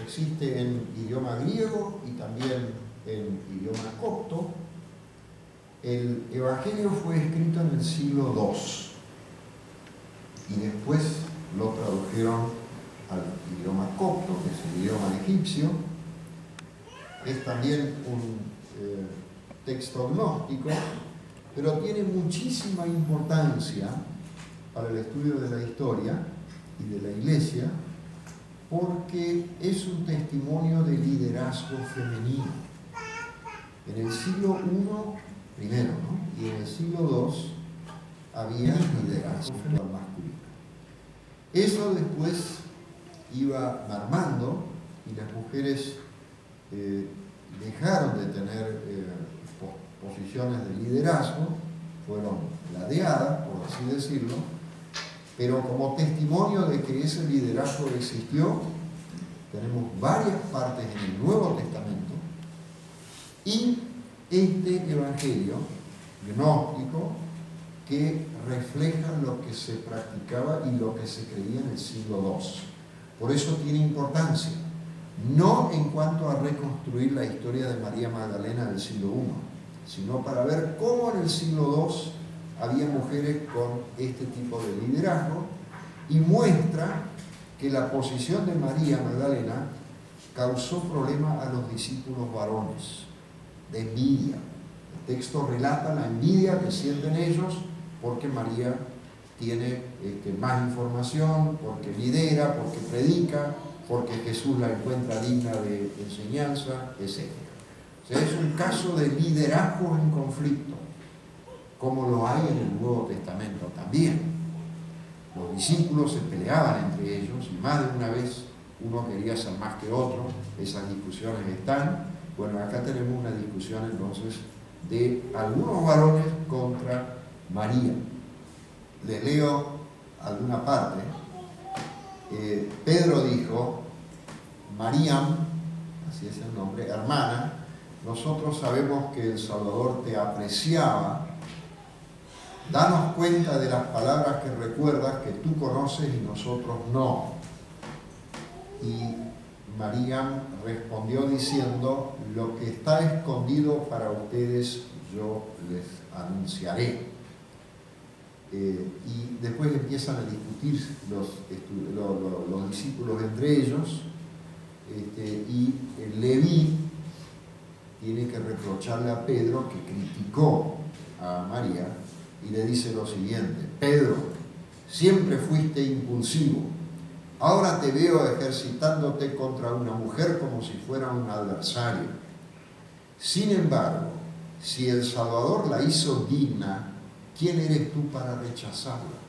existe en idioma griego y también en idioma copto. El Evangelio fue escrito en el siglo II y después lo tradujeron al idioma copto, que es el idioma egipcio. Es también un texto gnóstico, pero tiene muchísima importancia para el estudio de la historia y de la Iglesia, porque es un testimonio de liderazgo femenino. En el siglo I, primero, ¿no? Y en el siglo II había liderazgo masculino. Eso después iba mermando y las mujeres dejaron de tener posiciones de liderazgo, fueron ladeadas, por así decirlo, pero como testimonio de que ese liderazgo existió, tenemos varias partes en el Nuevo Testamento y este evangelio gnóstico que refleja lo que se practicaba y lo que se creía en el siglo II. Por eso tiene importancia, no en cuanto a reconstruir la historia de María Magdalena del siglo I, sino para ver cómo en el siglo II había mujeres con este tipo de liderazgo, y muestra que la posición de María Magdalena causó problemas a los discípulos varones, de envidia. El texto relata la envidia que sienten ellos porque María tiene más información, porque lidera, porque predica, porque Jesús la encuentra digna de enseñanza, etc. O sea, es un caso de liderazgo en conflicto, como lo hay en el Nuevo Testamento también. Los discípulos se peleaban entre ellos y más de una vez uno quería ser más que otro. Esas discusiones están. Bueno, acá tenemos una discusión entonces de algunos varones contra María. Les leo alguna parte. Pedro dijo: Maríam, así es el nombre, hermana, nosotros sabemos que el Salvador te apreciaba. Danos cuenta de las palabras que recuerdas que tú conoces y nosotros no. Y María respondió diciendo: lo que está escondido para ustedes yo les anunciaré. Y después empiezan a discutir los discípulos entre ellos, y Leví tiene que reprocharle a Pedro que criticó a María y le dice lo siguiente: Pedro, siempre fuiste impulsivo, ahora te veo ejercitándote contra una mujer como si fuera un adversario. Sin embargo, si el Salvador la hizo digna, ¿quién eres tú para rechazarla?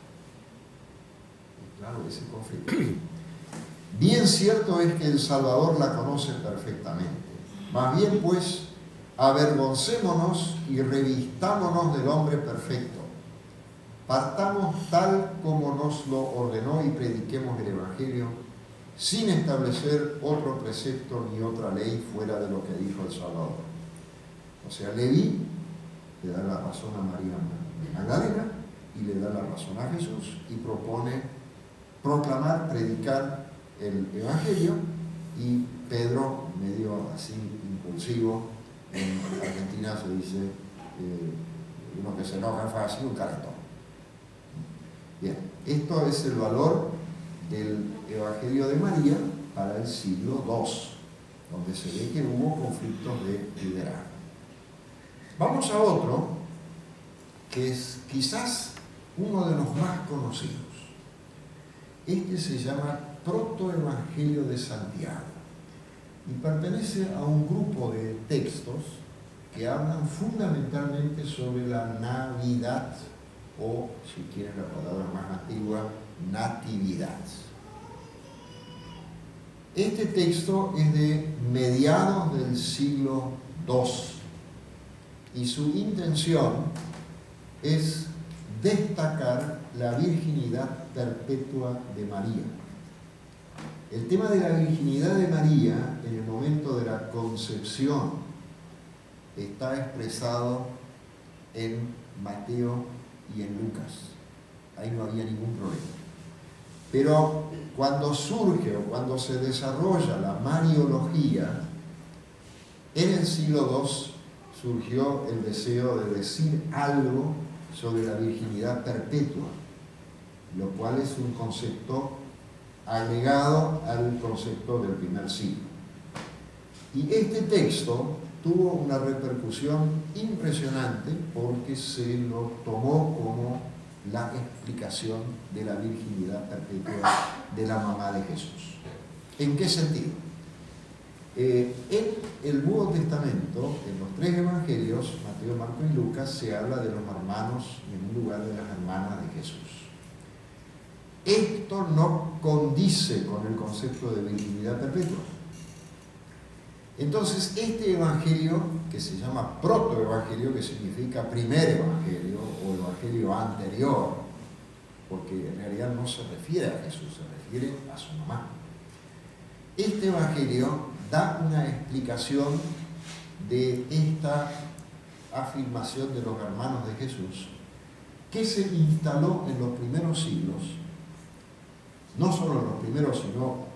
Y claro, ese conflicto. Bien cierto es que el Salvador la conoce perfectamente. Más bien, pues, avergoncémonos y revistámonos del hombre perfecto. Partamos tal como nos lo ordenó y prediquemos el Evangelio, sin establecer otro precepto ni otra ley fuera de lo que dijo el Salvador. O sea, Leví le da la razón a María Magdalena y le da la razón a Jesús y propone proclamar, predicar el Evangelio, y Pedro, medio así impulsivo, en Argentina se dice uno que se enoja fácil, un calentón. Bien, esto es el valor del Evangelio de María para el siglo II, donde se ve que hubo conflictos de liderazgo. Vamos a otro, que es quizás uno de los más conocidos. Este se llama Protoevangelio de Santiago y pertenece a un grupo de textos que hablan fundamentalmente sobre la Navidad, o, si quieres la palabra más antigua, Natividad. Este texto es de mediados del siglo II y su intención es destacar la virginidad perpetua de María. El tema de la virginidad de María en el momento de la concepción está expresado en Mateo y en Lucas. Ahí no había ningún problema. Pero cuando surge o cuando se desarrolla la mariología, en el siglo II surgió el deseo de decir algo sobre la virginidad perpetua, lo cual es un concepto agregado al concepto del primer siglo. Y este texto tuvo una repercusión impresionante porque se lo tomó como la explicación de la virginidad perpetua de la mamá de Jesús. ¿En qué sentido? En el Nuevo Testamento, en los tres evangelios, Mateo, Marcos y Lucas, se habla de los hermanos en un lugar de las hermanas de Jesús. Esto no condice con el concepto de virginidad perpetua. Entonces, este evangelio, que se llama protoevangelio, que significa primer evangelio o evangelio anterior, porque en realidad no se refiere a Jesús, se refiere a su mamá. Este evangelio da una explicación de esta afirmación de los hermanos de Jesús, que se instaló en los primeros siglos, no solo en los primeros, sino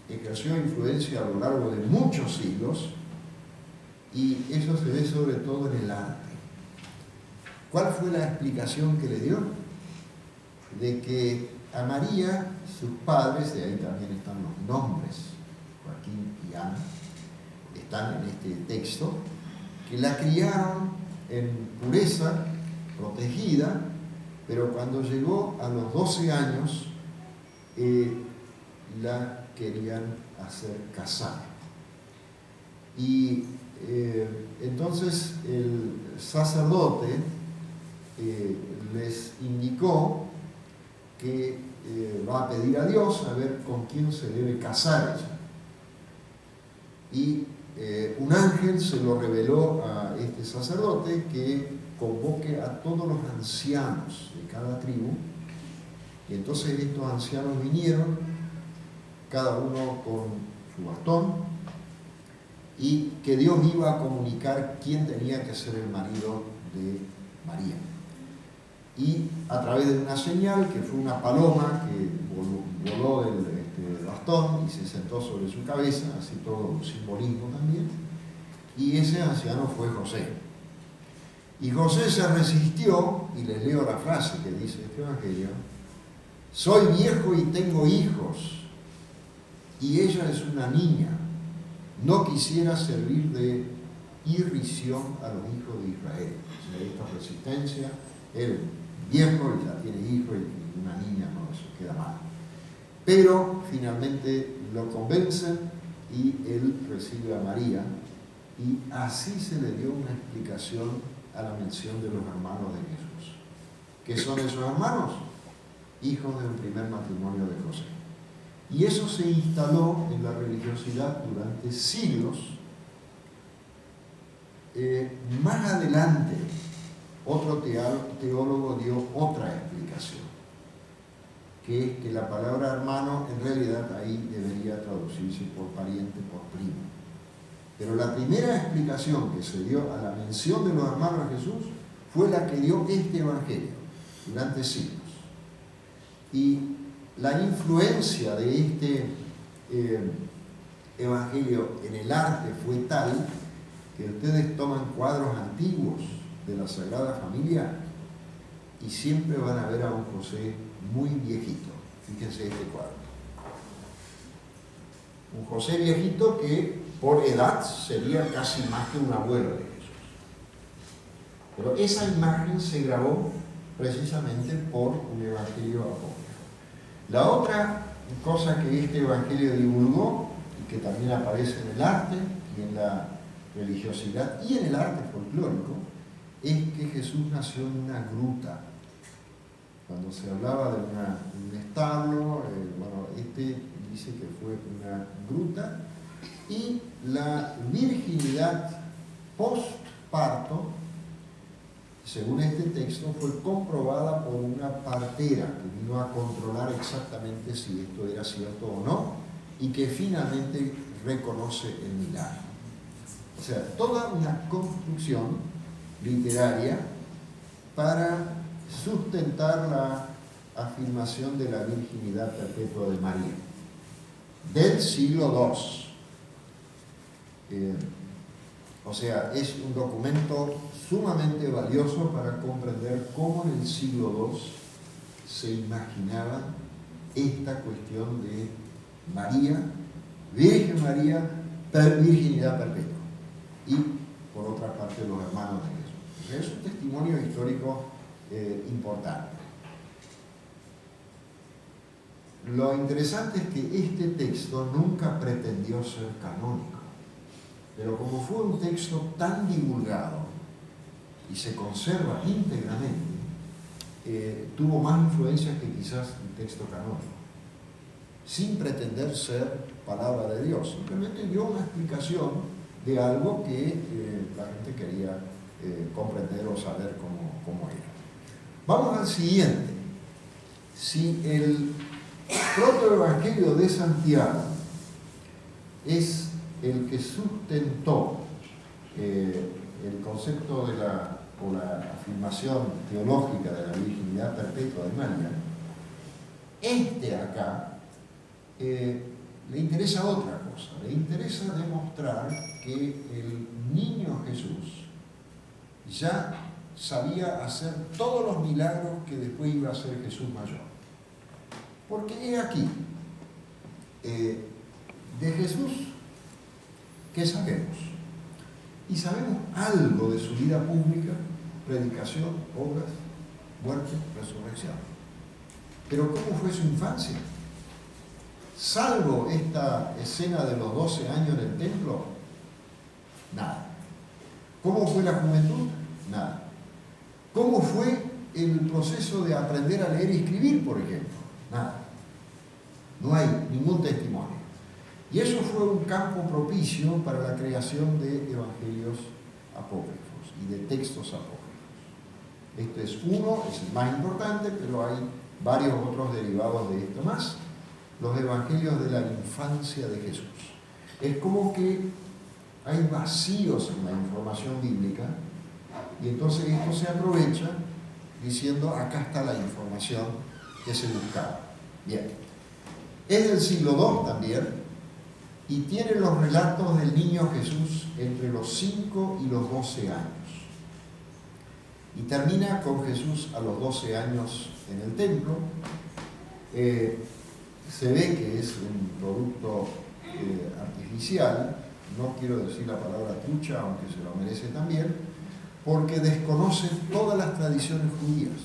ejerció influencia a lo largo de muchos siglos, y eso se ve sobre todo en el arte. ¿Cuál fue la explicación que le dio? De que a María, sus padres, de ahí también están los nombres, Joaquín y Ana, están en este texto, que la criaron en pureza, protegida, pero cuando llegó a los 12 años, la querían hacer casar. Y entonces el sacerdote les indicó que va a pedir a Dios a ver con quién se debe casar ella. Y un ángel se lo reveló a este sacerdote, que convoque a todos los ancianos de cada tribu. Y entonces estos ancianos vinieron, cada uno con su bastón, y que Dios iba a comunicar quién tenía que ser el marido de María. Y a través de una señal, que fue una paloma que voló del bastón y se sentó sobre su cabeza, así todo un simbolismo también, y ese anciano fue José. Y José se resistió, y les leo la frase que dice este evangelio: soy viejo y tengo hijos, y ella es una niña. No quisiera servir de irrisión a los hijos de Israel. O sea, esta resistencia, él viejo y ya tiene hijos, y una niña, no, eso queda mal. Pero finalmente lo convencen y él recibe a María, y así se le dio una explicación a la mención de los hermanos de Jesús. ¿Qué son esos hermanos? Hijos de un primer matrimonio de José. Y eso se instaló en la religiosidad durante siglos. Más adelante, otro teólogo dio otra explicación, que es que la palabra hermano en realidad ahí debería traducirse por pariente, por primo. Pero la primera explicación que se dio a la mención de los hermanos de Jesús fue la que dio este Evangelio durante siglos. Y la influencia de este Evangelio en el arte fue tal que ustedes toman cuadros antiguos de la Sagrada Familia y siempre van a ver a un José muy viejito. Fíjense este cuadro. Un José viejito que por edad sería casi más que un abuelo de Jesús. Pero esa imagen se grabó precisamente por un evangelio apócrifo. La otra cosa que este evangelio divulgó, y que también aparece en el arte y en la religiosidad y en el arte folclórico, es que Jesús nació en una gruta. Cuando se hablaba de un establo, este dice que fue una gruta, y la virginidad postparto, según este texto, fue comprobada por una partera que vino a controlar exactamente si esto era cierto o no, y que finalmente reconoce el milagro. O sea, toda una construcción literaria para sustentar la afirmación de la virginidad perpetua de María, del siglo II. O sea, es un documento sumamente valioso para comprender cómo en el siglo II se imaginaba esta cuestión de María, Virgen María, virginidad perpetua. Y, por otra parte, los hermanos de Jesús. O sea, es un testimonio histórico importante. Lo interesante es que este texto nunca pretendió ser canónico, pero como fue un texto tan divulgado y se conserva íntegramente, tuvo más influencias que quizás el texto canónico, sin pretender ser palabra de Dios. Simplemente dio una explicación de algo que la gente quería comprender o saber cómo era. Vamos al siguiente. Si el protoevangelio de Santiago es el que sustentó el concepto de la afirmación teológica de la virginidad perpetua de María, este acá le interesa otra cosa, le interesa demostrar que el niño Jesús ya sabía hacer todos los milagros que después iba a hacer Jesús mayor. Porque es aquí, de Jesús, ¿qué sabemos? Y sabemos algo de su vida pública, predicación, obras, muerte, resurrección. Pero ¿cómo fue su infancia? Salvo esta escena de los 12 años en el templo, nada. ¿Cómo fue la juventud? Nada. ¿Cómo fue el proceso de aprender a leer y escribir, por ejemplo? Nada. No hay ningún testimonio. Y eso fue un campo propicio para la creación de evangelios apócrifos y de textos apócrifos. Este es uno, es el más importante, pero hay varios otros derivados de esto más. Los evangelios de la infancia de Jesús. Es como que hay vacíos en la información bíblica y entonces esto se aprovecha diciendo acá está la información que se buscaba. Bien. Es del siglo II también y tiene los relatos del niño Jesús entre los 5 y los 12 años. Y termina con Jesús a los 12 años en el templo. Se ve que es un producto artificial, no quiero decir la palabra trucha, aunque se lo merece también, porque desconoce todas las tradiciones judías.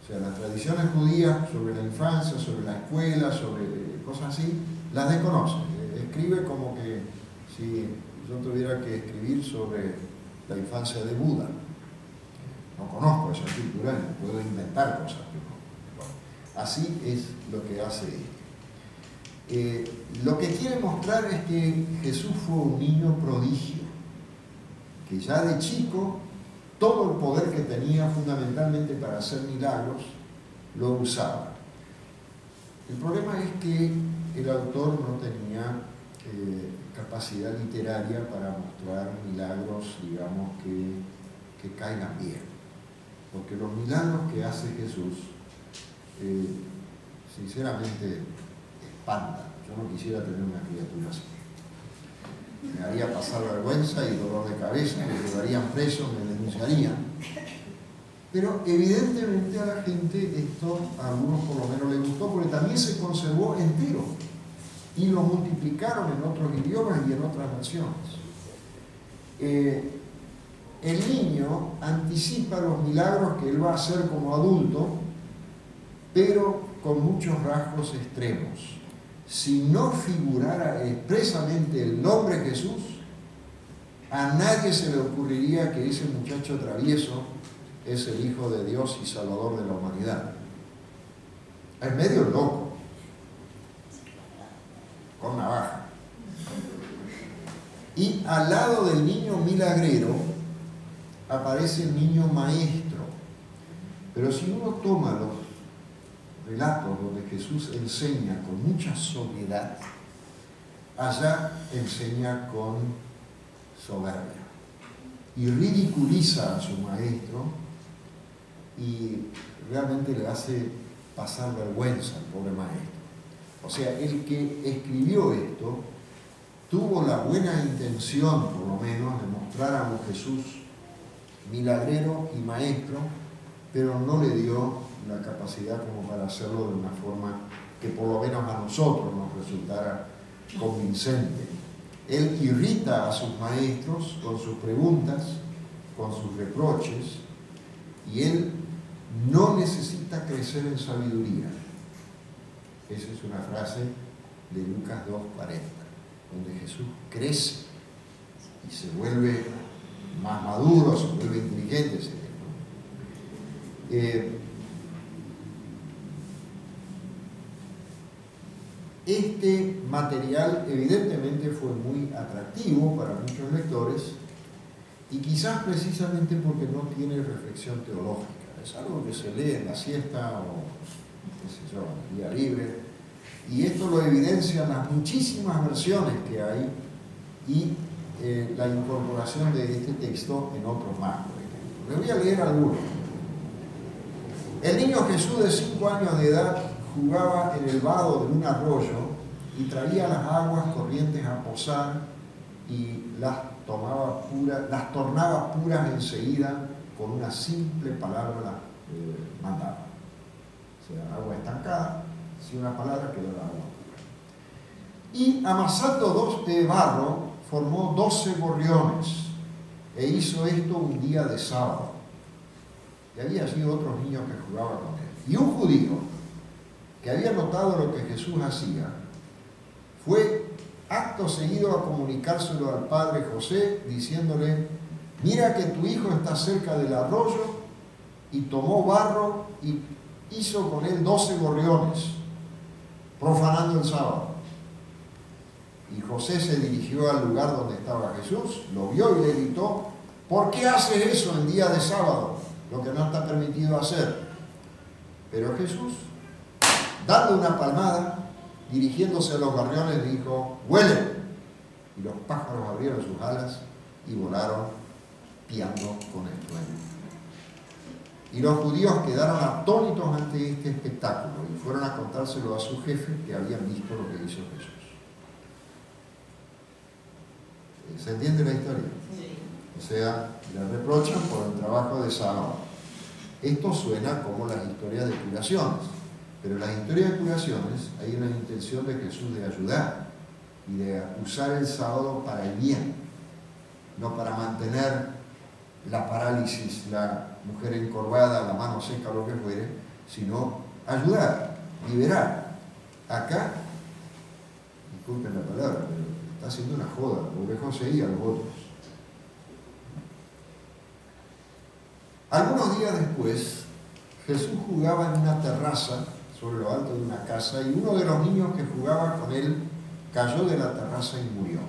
O sea, las tradiciones judías sobre la infancia, sobre la escuela, sobre cosas así, las desconoce. Escribe como que si yo tuviera que escribir sobre la infancia de Buda. No conozco esa cultura, no puedo inventar cosas, pero bueno, así es lo que hace él. Lo que quiere mostrar es que Jesús fue un niño prodigio, que ya de chico todo el poder que tenía fundamentalmente para hacer milagros lo usaba. El problema es que el autor no tenía capacidad literaria para mostrar milagros, digamos, que caigan bien. Porque los milagros que hace Jesús, sinceramente, espantan. Yo no quisiera tener una criatura así. Me haría pasar vergüenza y dolor de cabeza, me llevarían preso, me denunciarían. Pero evidentemente a la gente esto, a algunos por lo menos les gustó, porque también se conservó entero y lo multiplicaron en otros idiomas y en otras naciones. El niño anticipa los milagros que él va a hacer como adulto, pero con muchos rasgos extremos. Si no figurara expresamente el nombre Jesús, a nadie se le ocurriría que ese muchacho travieso es el Hijo de Dios y Salvador de la humanidad. Es medio loco, con navaja. Y al lado del niño milagrero aparece el niño maestro. Pero si uno toma los relatos donde Jesús enseña con mucha sobriedad, allá enseña con soberbia y ridiculiza a su maestro y realmente le hace pasar vergüenza al pobre maestro. O sea, el que escribió esto tuvo la buena intención, por lo menos, de mostrar a un Jesús milagrero y maestro, pero no le dio la capacidad como para hacerlo de una forma que por lo menos a nosotros nos resultara convincente. Él irrita a sus maestros con sus preguntas, con sus reproches, y él no necesita crecer en sabiduría. Esa es una frase de Lucas 2:40, donde Jesús crece y se vuelve más maduro, se vuelve inteligente, etc. Este material evidentemente fue muy atractivo para muchos lectores y quizás precisamente porque no tiene reflexión teológica. Es algo que se lee en la siesta o, qué sé yo, en el día libre, y esto lo evidencian las muchísimas versiones que hay y la incorporación de este texto en otros más, por ejemplo. Le voy a leer algunos. El niño Jesús de 5 años de edad jugaba en el vado de un arroyo y traía las aguas corrientes a posar y las tornaba puras enseguida con una simple palabra mandada. O sea, agua estancada, si una palabra quedó la agua pura. Y amasando 2 de barro, formó 12 gorriones e hizo esto un día de sábado. Y había sido otros niños que jugaban con él. Y un judío que había notado lo que Jesús hacía, fue acto seguido a comunicárselo al padre José, diciéndole: mira que tu hijo está cerca del arroyo, y tomó barro y hizo con él 12 gorriones, profanando el sábado. Y José se dirigió al lugar donde estaba Jesús, lo vio y le gritó: ¿por qué haces eso en día de sábado? Lo que no está permitido hacer. Pero Jesús, dando una palmada, dirigiéndose a los gorriones, dijo: ¡huelen! Y los pájaros abrieron sus alas y volaron, piando con estruendo. Y los judíos quedaron atónitos ante este espectáculo y fueron a contárselo a su jefe, que habían visto lo que hizo Jesús. ¿Se entiende la historia? Sí. O sea, le reprochan por el trabajo de sábado. Esto suena como las historias de curaciones, pero en las historias de curaciones hay una intención de Jesús de ayudar y de usar el sábado para el bien, no para mantener la parálisis, la mujer encorvada, la mano seca, lo que fuere, sino ayudar, liberar. Acá, disculpen la palabra, pero está haciendo una joda, pobre José y a los otros. después, Jesús jugaba en una terraza sobre lo alto de una casa y uno de los niños que jugaba con él cayó de la terraza y murió.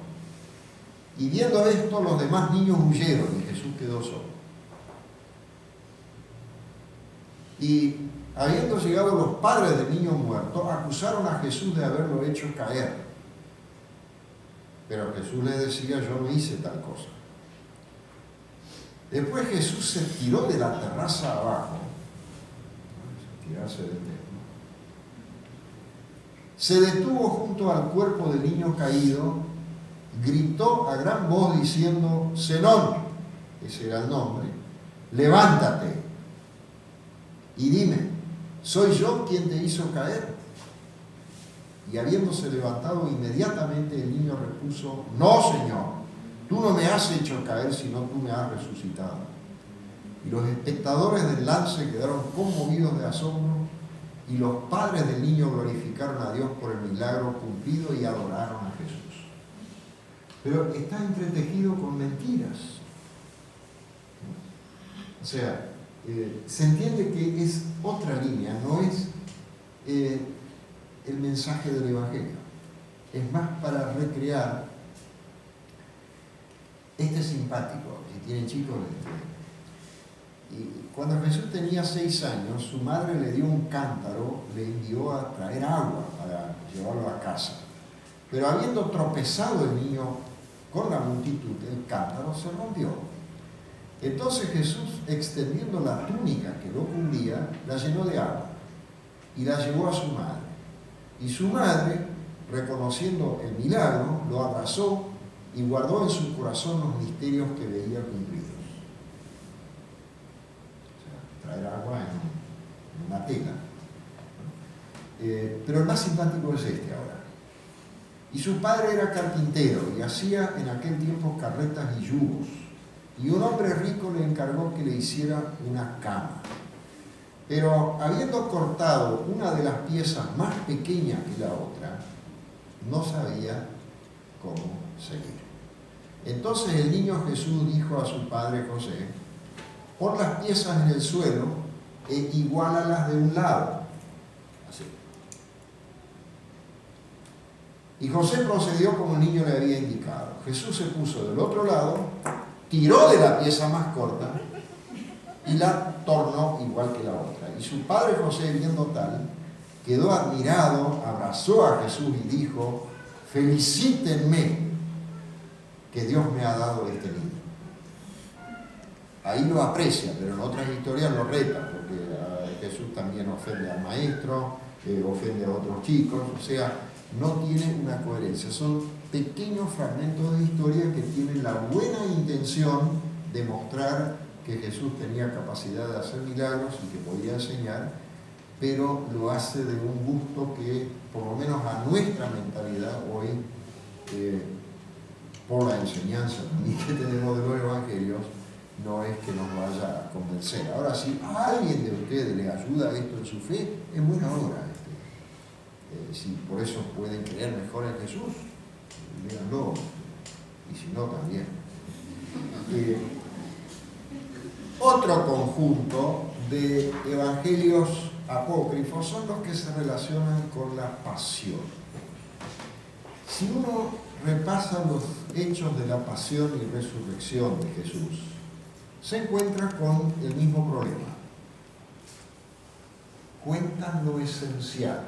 Y viendo esto, los demás niños huyeron y Jesús quedó solo. Y habiendo llegado los padres del niño muerto, acusaron a Jesús de haberlo hecho caer. Pero Jesús les decía: yo no hice tal cosa. Después Jesús se tiró de la terraza abajo, tirarse del templo. Se detuvo junto al cuerpo del niño caído, gritó a gran voz diciendo: Zenón, ese era el nombre, levántate y dime, ¿soy yo quien te hizo caer? Y habiéndose levantado inmediatamente, el niño repuso: no, Señor, tú no me has hecho caer, sino tú me has resucitado. Y los espectadores del lance quedaron conmovidos de asombro, y los padres del niño glorificaron a Dios por el milagro cumplido y adoraron a Jesús. Pero está entretejido con mentiras. O sea, se entiende que es otra línea, no es el mensaje del Evangelio. Es más para recrear. Este es simpático, si tienen chicos. Y cuando Jesús tenía 6 años, su madre le dio un cántaro, le envió a traer agua para llevarlo a casa. Pero habiendo tropezado el niño con la multitud, el cántaro se rompió. Entonces Jesús, extendiendo la túnica que lo cubría, la llenó de agua y la llevó a su madre. Y su madre, reconociendo el milagro, lo abrazó y guardó en su corazón los misterios que veía cumplidos. O sea, traer agua en una tela. Pero el más simpático es este ahora. Y su padre era carpintero y hacía en aquel tiempo carretas y yugos. Y un hombre rico le encargó que le hiciera una cama. Pero habiendo cortado una de las piezas más pequeñas que la otra, no sabía cómo seguir. Entonces el niño Jesús dijo a su padre José: pon las piezas en el suelo e iguálalas de un lado. Así. Y José procedió como el niño le había indicado. Jesús se puso del otro lado, tiró de la pieza más corta y la tornó igual que la otra. Y su padre José, viendo tal, quedó admirado, abrazó a Jesús y dijo: felicítenme que Dios me ha dado este niño. Ahí lo aprecia, pero en otras historias lo reta, porque Jesús también ofende al maestro, ofende a otros chicos, o sea, no tiene una coherencia. Son pequeños fragmentos de historia que tienen la buena intención de mostrar que Jesús tenía capacidad de hacer milagros y que podía enseñar, pero lo hace de un gusto que, por lo menos a nuestra mentalidad hoy, por la enseñanza que tenemos de los evangelios, no es que nos vaya a convencer. Ahora, si a alguien de ustedes le ayuda esto en su fe, es buena hora. Si por eso pueden creer mejor en Jesús, díganlo, y si no, también. Otro conjunto de evangelios apócrifos son los que se relacionan con la pasión. Si uno repasa los hechos de la pasión y resurrección de Jesús, se encuentra con el mismo problema. Cuentan lo esencial,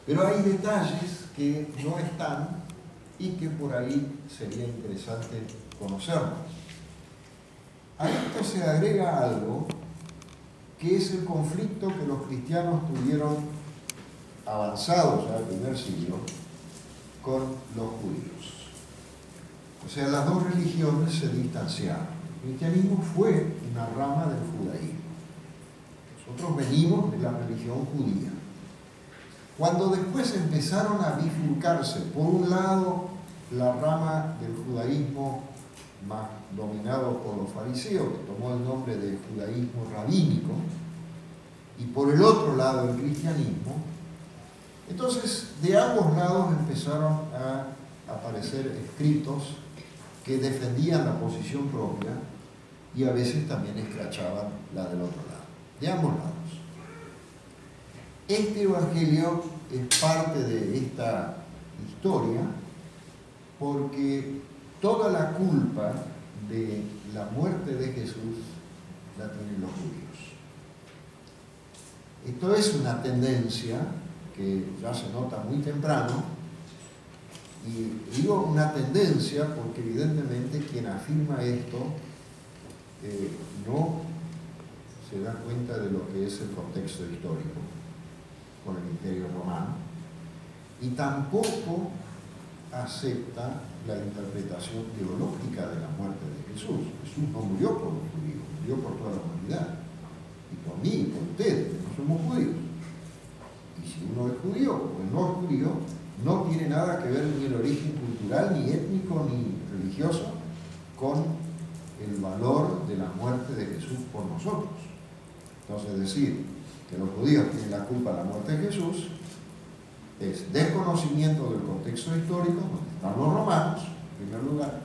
pero hay detalles que no están y que por ahí sería interesante conocerlos. A esto se agrega algo que es el conflicto que los cristianos tuvieron avanzados ya al primer siglo con los judíos. O sea, las dos religiones se distanciaron. El cristianismo fue una rama del judaísmo. Nosotros venimos de la religión judía. Cuando después empezaron a bifurcarse, por un lado, la rama del judaísmo más dominado por los fariseos, que tomó el nombre de judaísmo rabínico, y por el otro lado el cristianismo, entonces de ambos lados empezaron a aparecer escritos que defendían la posición propia y a veces también escrachaban la del otro lado, de ambos lados. Este evangelio es parte de esta historia porque toda la culpa de la muerte de Jesús la tienen los judíos. Esto es una tendencia que ya se nota muy temprano, y digo una tendencia porque evidentemente quien afirma esto no se da cuenta de lo que es el contexto histórico con el Imperio Romano, y tampoco acepta la interpretación teológica de la muerte de Jesús. Jesús no murió por los judíos, murió por toda la humanidad, y por mí y por ustedes, que no somos judíos. Y si uno es judío o no es judío, no tiene nada que ver ni el origen cultural, ni étnico, ni religioso con el valor de la muerte de Jesús por nosotros. Entonces, decir que los judíos tienen la culpa de la muerte de Jesús es desconocimiento del contexto histórico donde están los romanos, en primer lugar,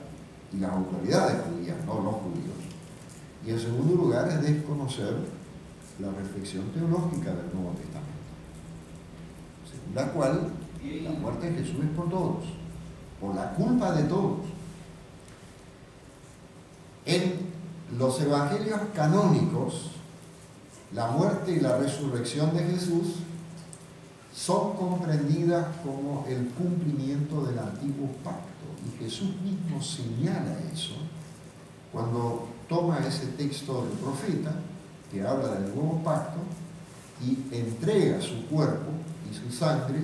y las autoridades judías, no los judíos. Y en segundo lugar es desconocer la reflexión teológica del Nuevo Testamento, según la cual la muerte de Jesús es por todos, por la culpa de todos. En los evangelios canónicos, la muerte y la resurrección de Jesús son comprendidas como el cumplimiento del antiguo pacto, y Jesús mismo señala eso cuando toma ese texto del profeta que habla del nuevo pacto y entrega su cuerpo y su sangre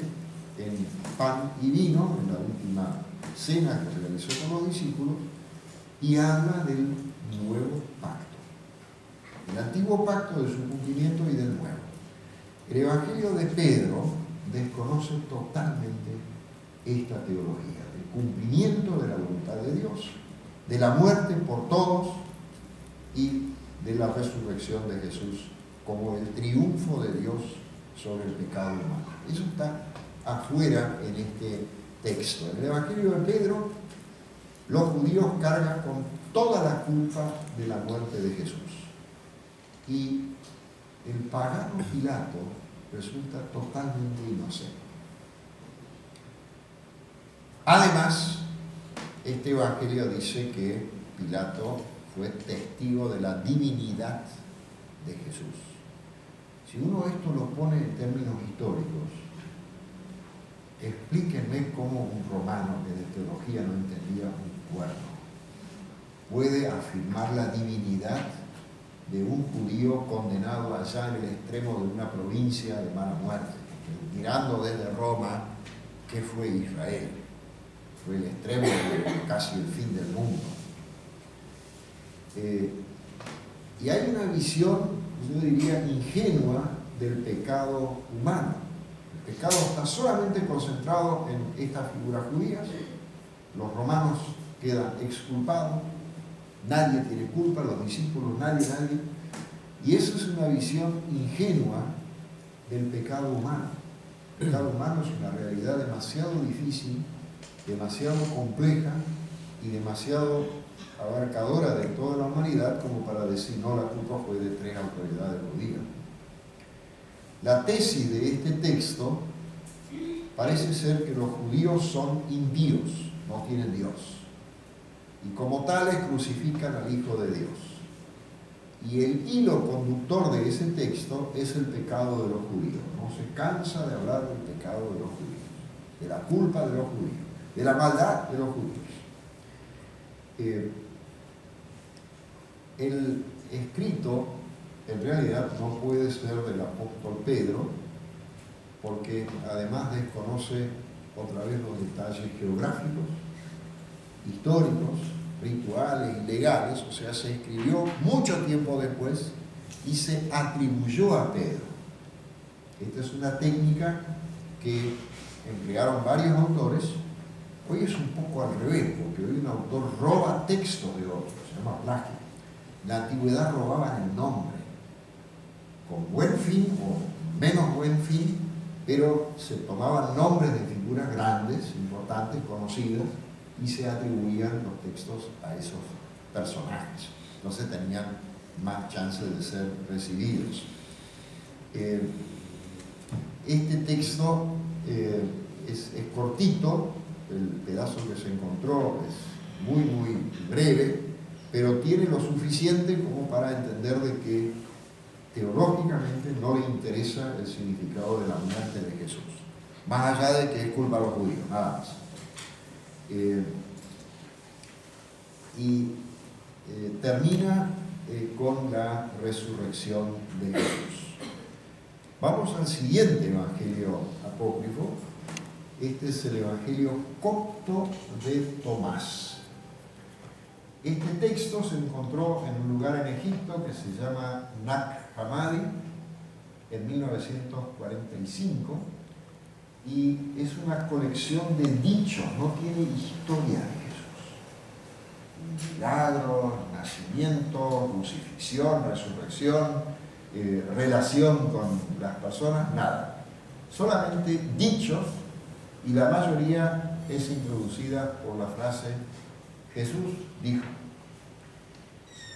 en pan y vino en la última cena que realizó con los discípulos, y habla del nuevo pacto, el antiguo pacto, de su cumplimiento y del nuevo. El Evangelio de Pedro desconoce totalmente esta teología del cumplimiento de la voluntad de Dios, de la muerte por todos y de la resurrección de Jesús como el triunfo de Dios sobre el pecado humano. Eso está afuera en este texto. En el Evangelio de Pedro, los judíos cargan con toda la culpa de la muerte de Jesús, y el pagano Pilato resulta totalmente inocente. Además, este evangelio dice que Pilato fue testigo de la divinidad de Jesús. Si uno esto lo pone en términos históricos, explíquenme cómo un romano que de teología no entendía un cuerno puede afirmar la divinidad de un judío condenado allá en el extremo de una provincia de mala muerte, mirando desde Roma, que fue Israel, fue el extremo de casi el fin del mundo. Y hay una visión, yo diría, ingenua del pecado humano. El pecado está solamente concentrado en estas figuras judías, los romanos quedan exculpados, nadie tiene culpa, los discípulos, nadie. Y eso es una visión ingenua del pecado humano. El pecado humano es una realidad demasiado difícil, demasiado compleja y demasiado abarcadora de toda la humanidad como para decir, no, la culpa fue de 3 autoridades judías. La tesis de este texto parece ser que los judíos son impíos, no tienen Dios, y como tales crucifican al Hijo de Dios. Y el hilo conductor de ese texto es el pecado de los judíos. No se cansa de hablar del pecado de los judíos, de la culpa de los judíos, de la maldad de los judíos. El escrito en realidad no puede ser del apóstol Pedro, porque además desconoce otra vez los detalles geográficos, históricos, rituales y legales. O sea, se escribió mucho tiempo después y se atribuyó a Pedro. Esta es una técnica que emplearon varios autores. Hoy es un poco al revés, porque hoy un autor roba textos de otros, se llama plagio. En la antigüedad robaban el nombre, con buen fin o menos buen fin, pero se tomaban nombres de figuras grandes, importantes, conocidas, y se atribuían los textos a esos personajes. entonces tenían más chances de ser recibidos. Este texto es cortito, el pedazo que se encontró es muy breve, pero tiene lo suficiente como para entender de que teológicamente no le interesa el significado de la muerte de Jesús, más allá de que es culpa de los judíos, nada más. Termina con la resurrección de Jesús. Vamos al siguiente evangelio apócrifo. Este es el evangelio copto de Tomás. Este texto se encontró en un lugar en Egipto que se llama Nag Hammadi en 1945 y es una colección de dichos, no tiene historia de Jesús. Milagros, nacimiento, crucifixión, resurrección, relación con las personas, nada. Solamente dichos, y la mayoría es introducida por la frase Jesús dijo.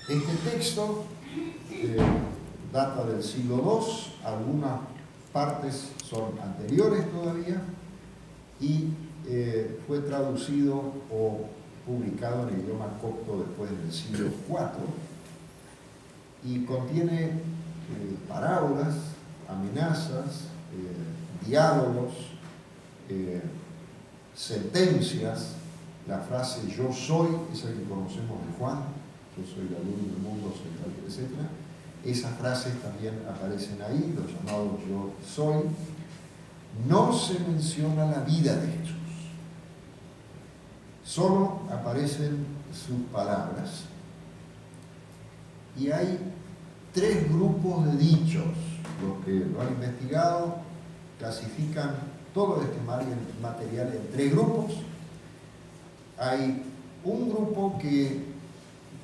Este texto data del siglo II, algunas partes son anteriores todavía, y fue traducido o publicado en el idioma copto después del siglo IV, y contiene parábolas, amenazas, diálogos, sentencias. La frase yo soy, esa que conocemos de Juan, yo soy la luz del mundo, soy tal, etc. Esas frases también aparecen ahí, los llamados yo soy. No se menciona la vida de Jesús, solo aparecen sus palabras. Y hay tres grupos de dichos. Los que lo han investigado clasifican todo este material en tres grupos. Hay un grupo que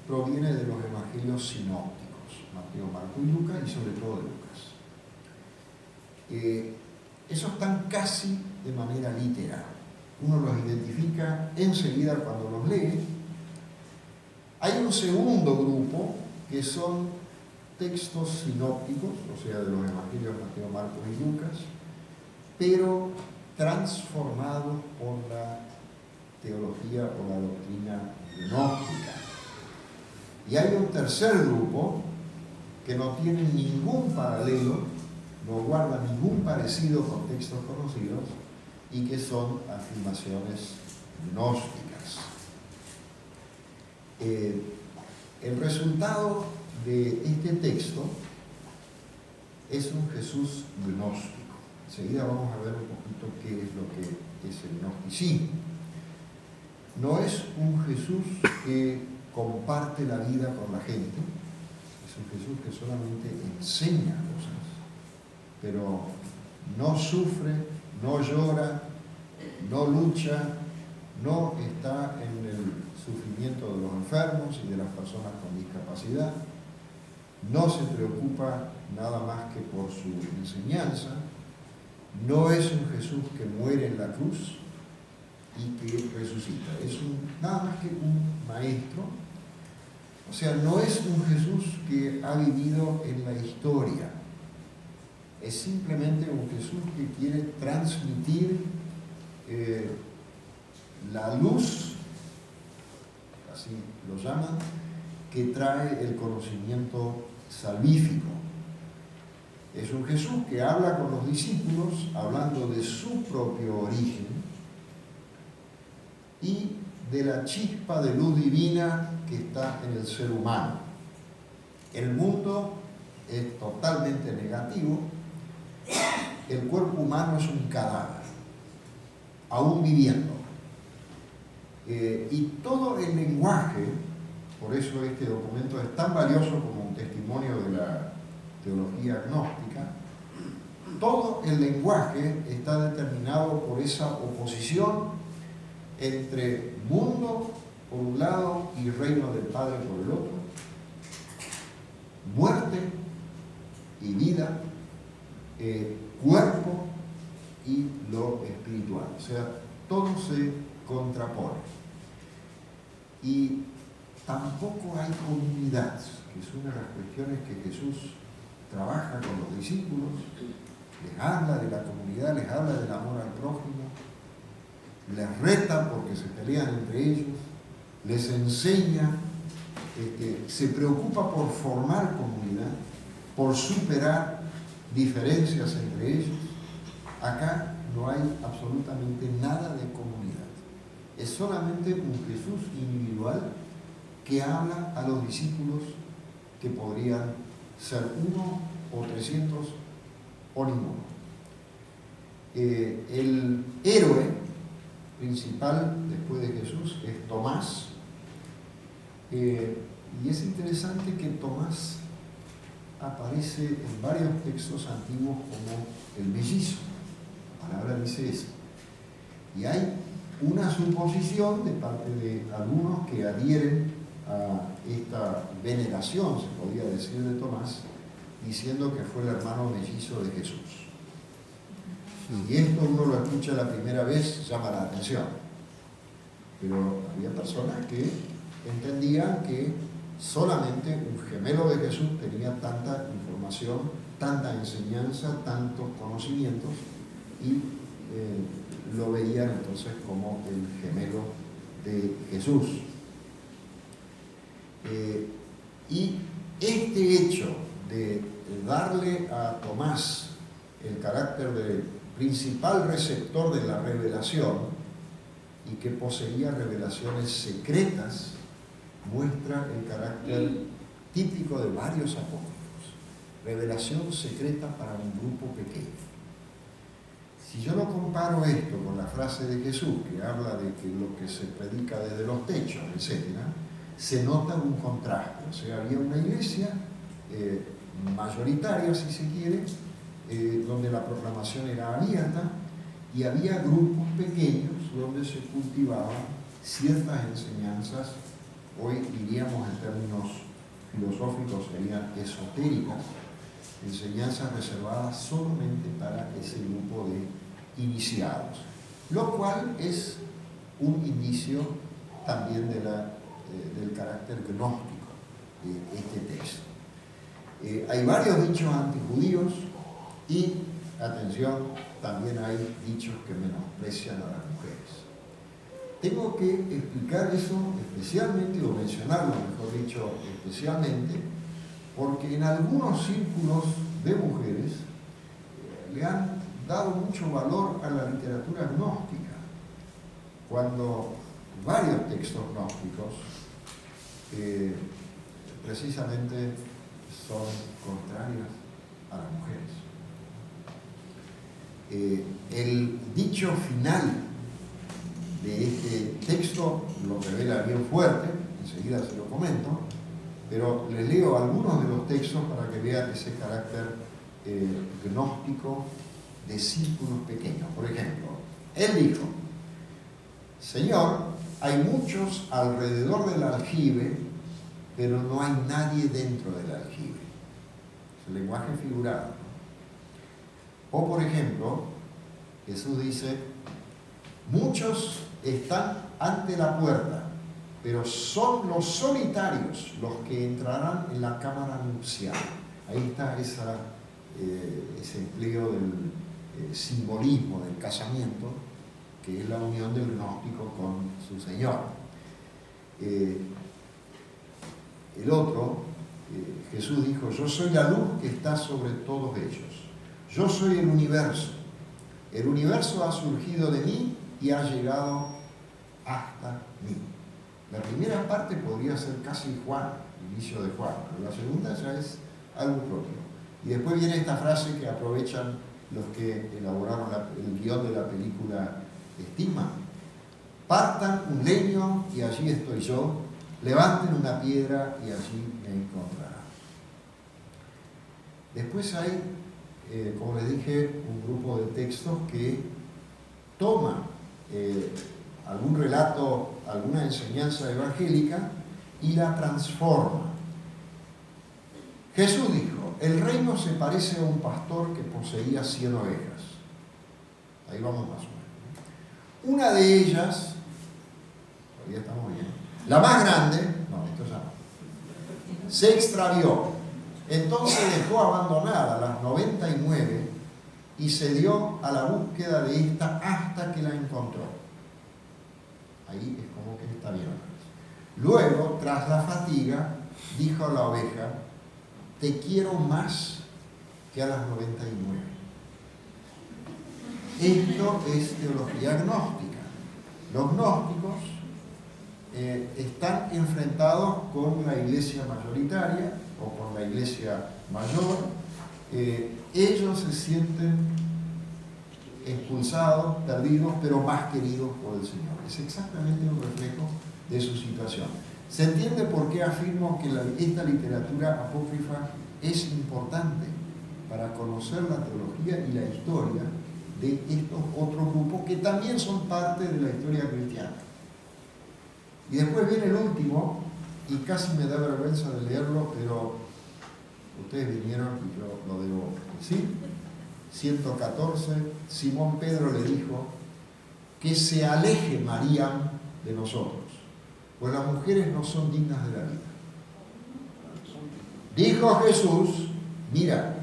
proviene de los evangelios sinópticos, Mateo, Marcos y Lucas, y sobre todo de Lucas. Esos están casi de manera literal. Uno los identifica enseguida cuando los lee. Hay un segundo grupo que son textos sinópticos, o sea, de los evangelios Mateo, Marcos y Lucas, pero transformados por la teología o la doctrina gnóstica. Y hay un tercer grupo que no tiene ningún paralelo, no guarda ningún parecido con textos conocidos y que son afirmaciones gnósticas. El resultado de este texto es un Jesús gnóstico. Enseguida vamos a ver un poquito qué es lo que es el gnosticismo. No es un Jesús que comparte la vida con la gente, es un Jesús que solamente enseña cosas, pero no sufre, no llora, no lucha, no está en el sufrimiento de los enfermos y de las personas con discapacidad, no se preocupa nada más que por su enseñanza, no es un Jesús que muere en la cruz y que resucita, es nada más que un maestro. O sea, no es un Jesús que ha vivido en la historia, es simplemente un Jesús que quiere transmitir la luz, así lo llaman, que trae el conocimiento salvífico. Es un Jesús que habla con los discípulos, hablando de su propio origen y de la chispa de luz divina que está en el ser humano. El mundo es totalmente negativo, el cuerpo humano es un cadáver, aún viviendo. Y todo el lenguaje, por eso este documento es tan valioso como un testimonio de la teología gnóstica, todo el lenguaje está determinado por esa oposición entre mundo por un lado y reino del Padre por el otro, muerte y vida, cuerpo y lo espiritual. O sea, todo se contrapone. Y tampoco hay comunidad, que es una de las cuestiones que Jesús trabaja con los discípulos, les habla de la comunidad, les habla del amor al prójimo, les reta porque se pelean entre ellos, les enseña, se preocupa por formar comunidad, por superar diferencias entre ellos. Acá no hay absolutamente nada de comunidad. Es solamente un Jesús individual que habla a los discípulos que podrían ser 1 o 300 o ninguno. El héroe principal después de Jesús es Tomás, y es interesante que Tomás aparece en varios textos antiguos como el mellizo. La palabra dice eso. Y hay una suposición de parte de algunos que adhieren a esta veneración, se podría decir, de Tomás, diciendo que fue el hermano mellizo de Jesús. Y esto uno lo escucha la primera vez, llama la atención. Pero había personas que entendían que solamente un gemelo de Jesús tenía tanta información, tanta enseñanza, tantos conocimientos, y lo veían entonces como el gemelo de Jesús. Y este hecho de darle a Tomás el carácter de principal receptor de la revelación y que poseía revelaciones secretas, muestra el carácter típico de varios apóstoles. Revelación secreta para un grupo pequeño. Si yo lo comparo esto con la frase de Jesús, que habla de que lo que se predica desde los techos, etc., se nota un contraste. O sea, había una iglesia mayoritaria, si se quiere, donde la proclamación era abierta, y había grupos pequeños donde se cultivaban ciertas enseñanzas, hoy diríamos en términos filosóficos serían esotéricas, enseñanzas reservadas solamente para ese grupo de iniciados, lo cual es un indicio también del carácter gnóstico de este texto. Hay varios dichos antijudíos y, atención, también hay dichos que menosprecian a las mujeres. Tengo que explicar eso especialmente, o mencionarlo, mejor dicho, especialmente, porque en algunos círculos de mujeres le han dado mucho valor a la literatura gnóstica, cuando varios textos gnósticos precisamente son contrarios a las mujeres. El dicho final de este texto lo revela bien fuerte, enseguida se lo comento, pero les leo algunos de los textos para que vean ese carácter gnóstico de círculos pequeños. Por ejemplo, él dijo: Señor, hay muchos alrededor del aljibe, pero no hay nadie dentro del aljibe. Es el lenguaje figurado, ¿no? O por ejemplo, Jesús dice: muchos están ante la puerta, pero son los solitarios los que entrarán en la cámara nupcial. Ahí está ese empleo del simbolismo del casamiento, que es la unión del gnóstico con su Señor. El otro, Jesús dijo: yo soy la luz que está sobre todos ellos. Yo soy el universo. El universo ha surgido de mí y ha llegado hasta mí. La primera parte podría ser casi Juan, el inicio de Juan, pero la segunda ya es algo propio. Y después viene esta frase que aprovechan los que elaboraron el guión de la película Estigma: partan un leño y allí estoy yo, levanten una piedra y allí me encontrarán. Después hay, como les dije, un grupo de textos que toma algún relato, alguna enseñanza evangélica y la transforma. Jesús dijo: el reino se parece a un pastor que poseía 100 ovejas. Ahí vamos más o menos. Una de ellas, todavía estamos bien, la más grande, no, esto se extravió. Entonces dejó abandonada las 99 y se dio a la búsqueda de esta hasta que la encontró. Ahí es como que está bien. Luego, tras la fatiga, dijo a la oveja: te quiero más que a las 99. Esto es teología gnóstica. Los gnósticos están enfrentados con la iglesia mayoritaria o con la iglesia mayor. Ellos se sienten expulsados, perdidos, pero más queridos por el Señor. Es exactamente un reflejo de su situación. Se entiende por qué afirmo que esta literatura apócrifa es importante para conocer la teología y la historia de estos otros grupos que también son parte de la historia cristiana. Y después viene el último, y casi me da vergüenza de leerlo, pero ustedes vinieron y yo lo debo decir. 114, Simón Pedro le dijo: que se aleje María de nosotros, pues las mujeres no son dignas de la vida. Dijo Jesús: mira,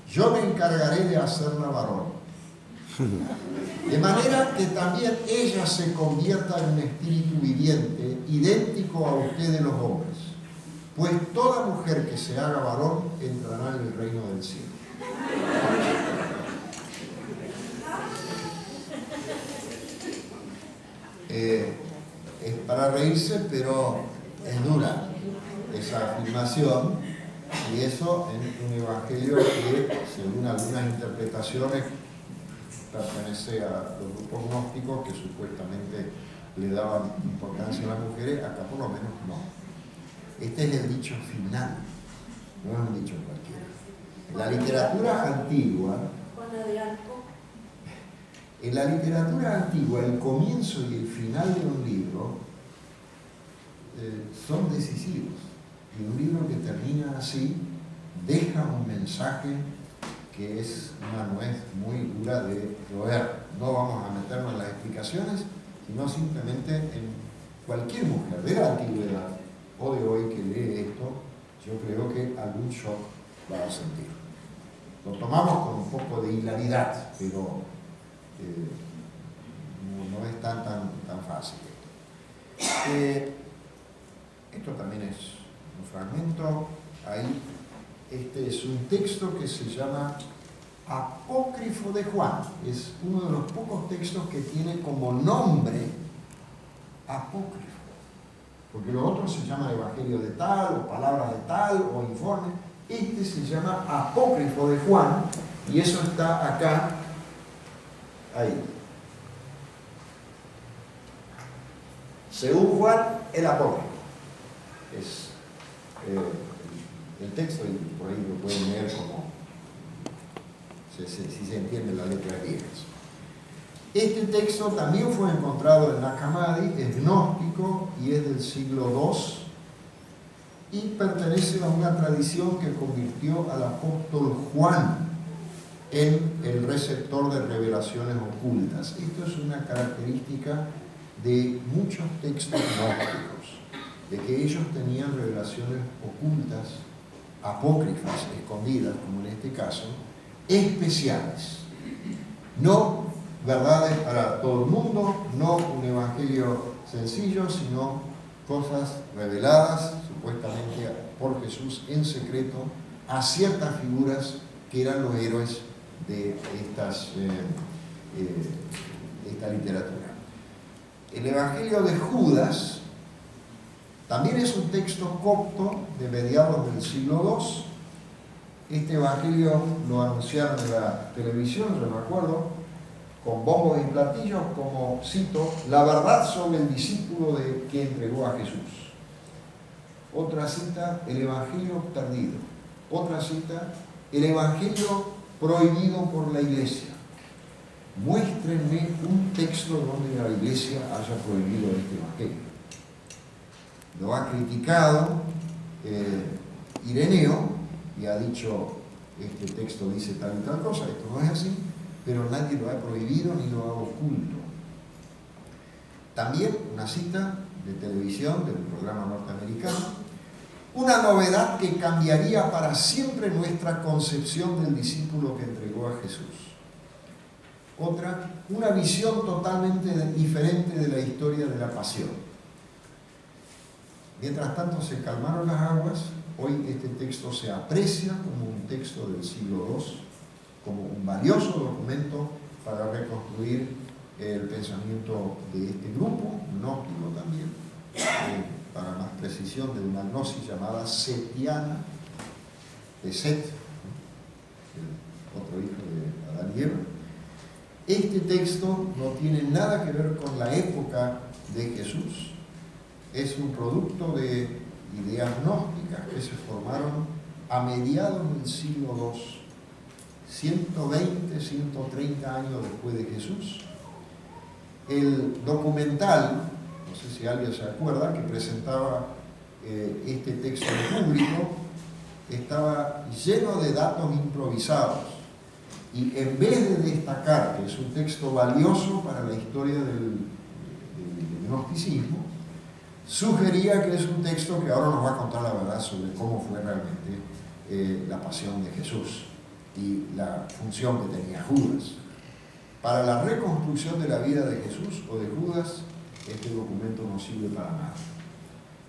yo me encargaré de hacerla varón, de manera que también ella se convierta en un espíritu viviente, idéntico a ustedes los hombres, pues toda mujer que se haga varón entrará en el reino del cielo. Es para reírse, pero es dura esa afirmación, y eso en un evangelio que, según algunas interpretaciones, pertenece a los grupos gnósticos que supuestamente le daban importancia a las mujeres. Acá por lo menos no. Este es el dicho final, no es un dicho cualquiera. En la literatura antigua, el comienzo y el final de un libro son decisivos. Y un libro que termina así deja un mensaje que es una nuez muy dura de roer. No vamos a meternos en las explicaciones, sino simplemente en cualquier mujer de la antigüedad o de hoy que lee esto, yo creo que algún shock va a sentir. Lo tomamos con un poco de hilaridad, pero no es tan fácil. Esto también es un fragmento. Ahí, este es un texto que se llama Apócrifo de Juan. Es uno de los pocos textos que tiene como nombre apócrifo, porque los otros se llaman Evangelio de tal, o Palabras de tal, o Informe. Este se llama Apócrifo de Juan, y eso está acá, ahí. Según Juan, el apócrifo. Es el texto, y por ahí lo pueden leer como si se entiende la letra griega. Este texto también fue encontrado en Nag Hammadi, es gnóstico y es del siglo II, y pertenece a una tradición que convirtió al apóstol Juan en el receptor de revelaciones ocultas. Esto es una característica de muchos textos gnósticos, de que ellos tenían revelaciones ocultas, apócrifas, escondidas, como en este caso, especiales. No verdades para todo el mundo, no un evangelio sencillo, sino cosas reveladas, supuestamente por Jesús en secreto, a ciertas figuras que eran los héroes de esta literatura. El Evangelio de Judas también es un texto copto de mediados del siglo II. Este evangelio lo anunciaron en la televisión, yo me acuerdo, con bombos y platillos, como cito: la verdad sobre el discípulo que entregó a Jesús. Otra cita: el evangelio perdido. Otra cita: el evangelio prohibido por la iglesia. Muéstrenme un texto donde la iglesia haya prohibido este evangelio. Lo ha criticado Ireneo y ha dicho: este texto dice tal y tal cosa, esto no es así, pero nadie lo ha prohibido ni lo ha oculto. También una cita de televisión del programa norteamericano: Una novedad que cambiaría para siempre nuestra concepción del discípulo que entregó a Jesús. Otra, una visión totalmente diferente de la historia de la pasión. Mientras tanto se calmaron las aguas, hoy este texto se aprecia como un texto del siglo II, como un valioso documento para reconstruir el pensamiento de este grupo, gnóstico también, para más precisión, de una gnosis llamada setiana, de Set, el otro hijo de Adán y Eva. Este texto no tiene nada que ver con la época de Jesús, es un producto de ideas gnósticas que se formaron a mediados del siglo II, 120, 130 años después de Jesús. El documental, no sé si alguien se acuerda, que presentaba este texto en público, estaba lleno de datos improvisados. Y en vez de destacar que es un texto valioso para la historia del gnosticismo, sugería que es un texto que ahora nos va a contar la verdad sobre cómo fue realmente la pasión de Jesús y la función que tenía Judas. Para la reconstrucción de la vida de Jesús o de Judas, este documento no sirve para nada.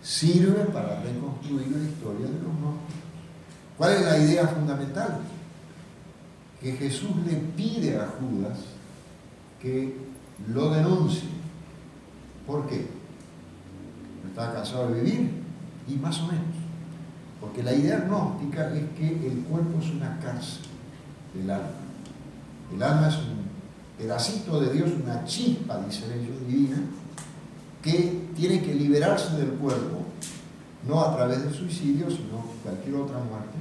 Sirve para reconstruir la historia de los gnósticos. ¿Cuál es la idea fundamental? Que Jesús le pide a Judas que lo denuncie. ¿Por qué? ¿Estaba cansado de vivir? Y más o menos. Porque la idea gnóstica es que el cuerpo es una cárcel del alma. El alma es un pedacito de Dios, una chispa, dicen ellos, divina, que tiene que liberarse del cuerpo, no a través del suicidio, sino cualquier otra muerte.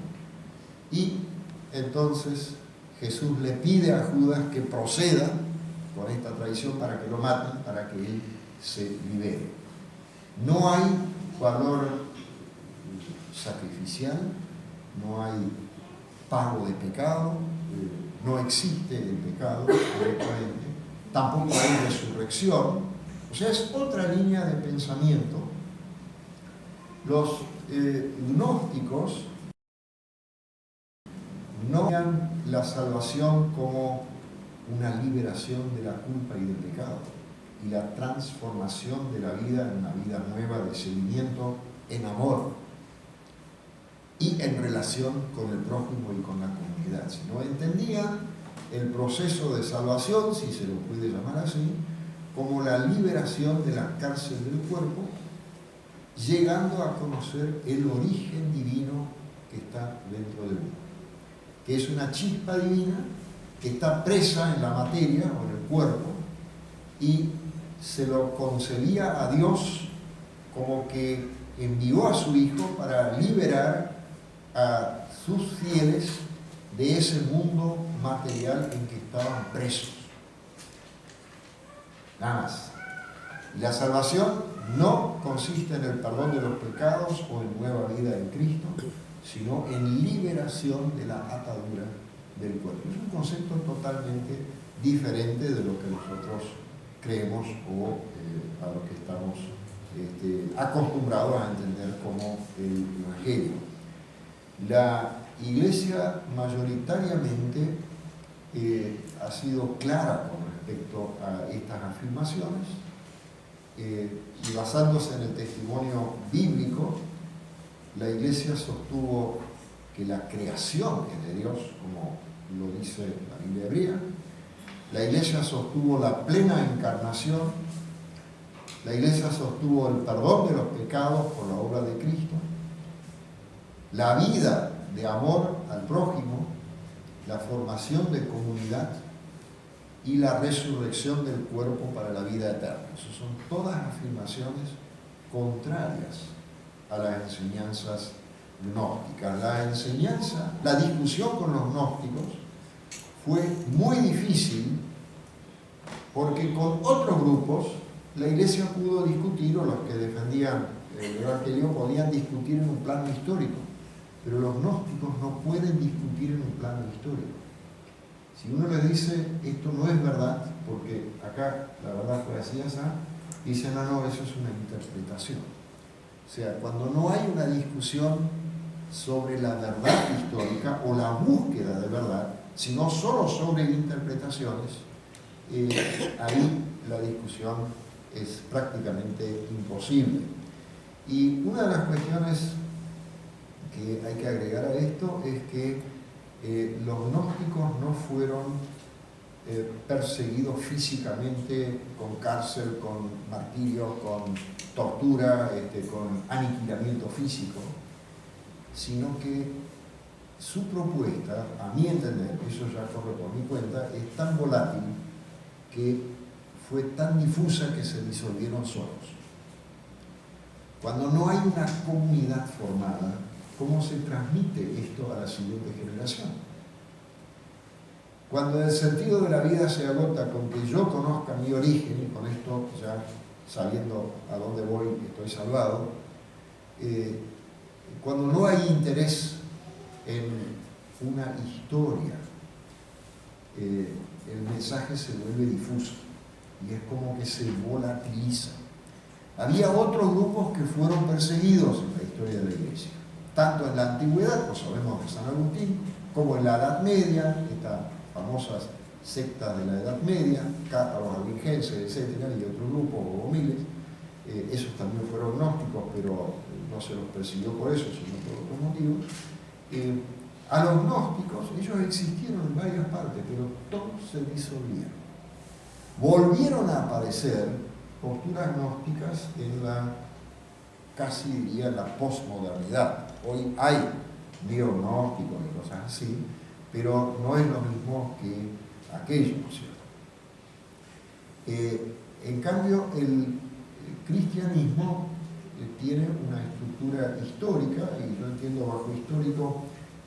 Y entonces Jesús le pide a Judas que proceda con esta traición para que lo maten, para que él se libere. No hay valor sacrificial, no hay pago de pecado, no existe el pecado directamente, tampoco hay resurrección, o sea, es otra línea de pensamiento. Los gnósticos no veían la salvación como una liberación de la culpa y del pecado y la transformación de la vida en una vida nueva de seguimiento en amor y en relación con el prójimo y con la comunidad, sino entendían el proceso de salvación, si se lo puede llamar así, como la liberación de la cárcel del cuerpo, llegando a conocer el origen divino que está dentro de uno, que es una chispa divina que está presa en la materia o en el cuerpo y se lo concedía a Dios como que envió a su Hijo para liberar a sus fieles de ese mundo material en que estaban presos. Nada más. Y la salvación no consiste en el perdón de los pecados o en nueva vida en Cristo, sino en liberación de la atadura del cuerpo. Es un concepto totalmente diferente de lo que nosotros creemos o a lo que estamos acostumbrados a entender como el Evangelio. La Iglesia mayoritariamente ha sido clara con respecto a estas afirmaciones y basándose en el testimonio bíblico, la Iglesia sostuvo que la creación es de Dios, como lo dice la Biblia hebrea. La Iglesia sostuvo la plena encarnación. La Iglesia sostuvo el perdón de los pecados por la obra de Cristo. La vida de amor al prójimo, la formación de comunidad y la resurrección del cuerpo para la vida eterna. Esas son todas afirmaciones contrarias a las enseñanzas gnósticas. La discusión con los gnósticos fue muy difícil porque con otros grupos la Iglesia pudo discutir, o los que defendían el Evangelio podían discutir en un plano histórico, pero los gnósticos no pueden discutir en un plano histórico. Si uno les dice esto no es verdad, porque acá la verdad fue así, dicen no, eso es una interpretación. O sea, cuando no hay una discusión sobre la verdad histórica o la búsqueda de verdad, sino solo sobre interpretaciones, ahí la discusión es prácticamente imposible. Y una de las cuestiones que hay que agregar a esto es que los gnósticos no fueron perseguidos físicamente con cárcel, con martirio, con tortura, con aniquilamiento físico, sino que su propuesta, a mi entender, eso ya corre por mi cuenta, es tan volátil que fue tan difusa que se disolvieron solos. Cuando no hay una comunidad formada, ¿cómo se transmite esto a la siguiente generación? Cuando el sentido de la vida se agota con que yo conozca mi origen, y con esto ya sabiendo a dónde voy estoy salvado, cuando no hay interés en una historia, el mensaje se vuelve difuso y es como que se volatiliza. Había otros grupos que fueron perseguidos en la historia de la Iglesia, tanto en la antigüedad, pues sabemos de San Agustín, como en la Edad Media, estas famosas sectas de la Edad Media, cátaros albigenses, etcétera, y otros grupos, bogomiles. Esos también fueron gnósticos, pero no se los persiguió por eso, sino por otros motivos. A los gnósticos, ellos existieron en varias partes, pero todos se disolvieron. Volvieron a aparecer posturas gnósticas en la, casi diría, la posmodernidad. Hoy hay neognósticos y cosas así, pero no es lo mismo que aquello, ¿no es cierto? En cambio, el cristianismo tiene una estructura histórica, y yo entiendo bajo histórico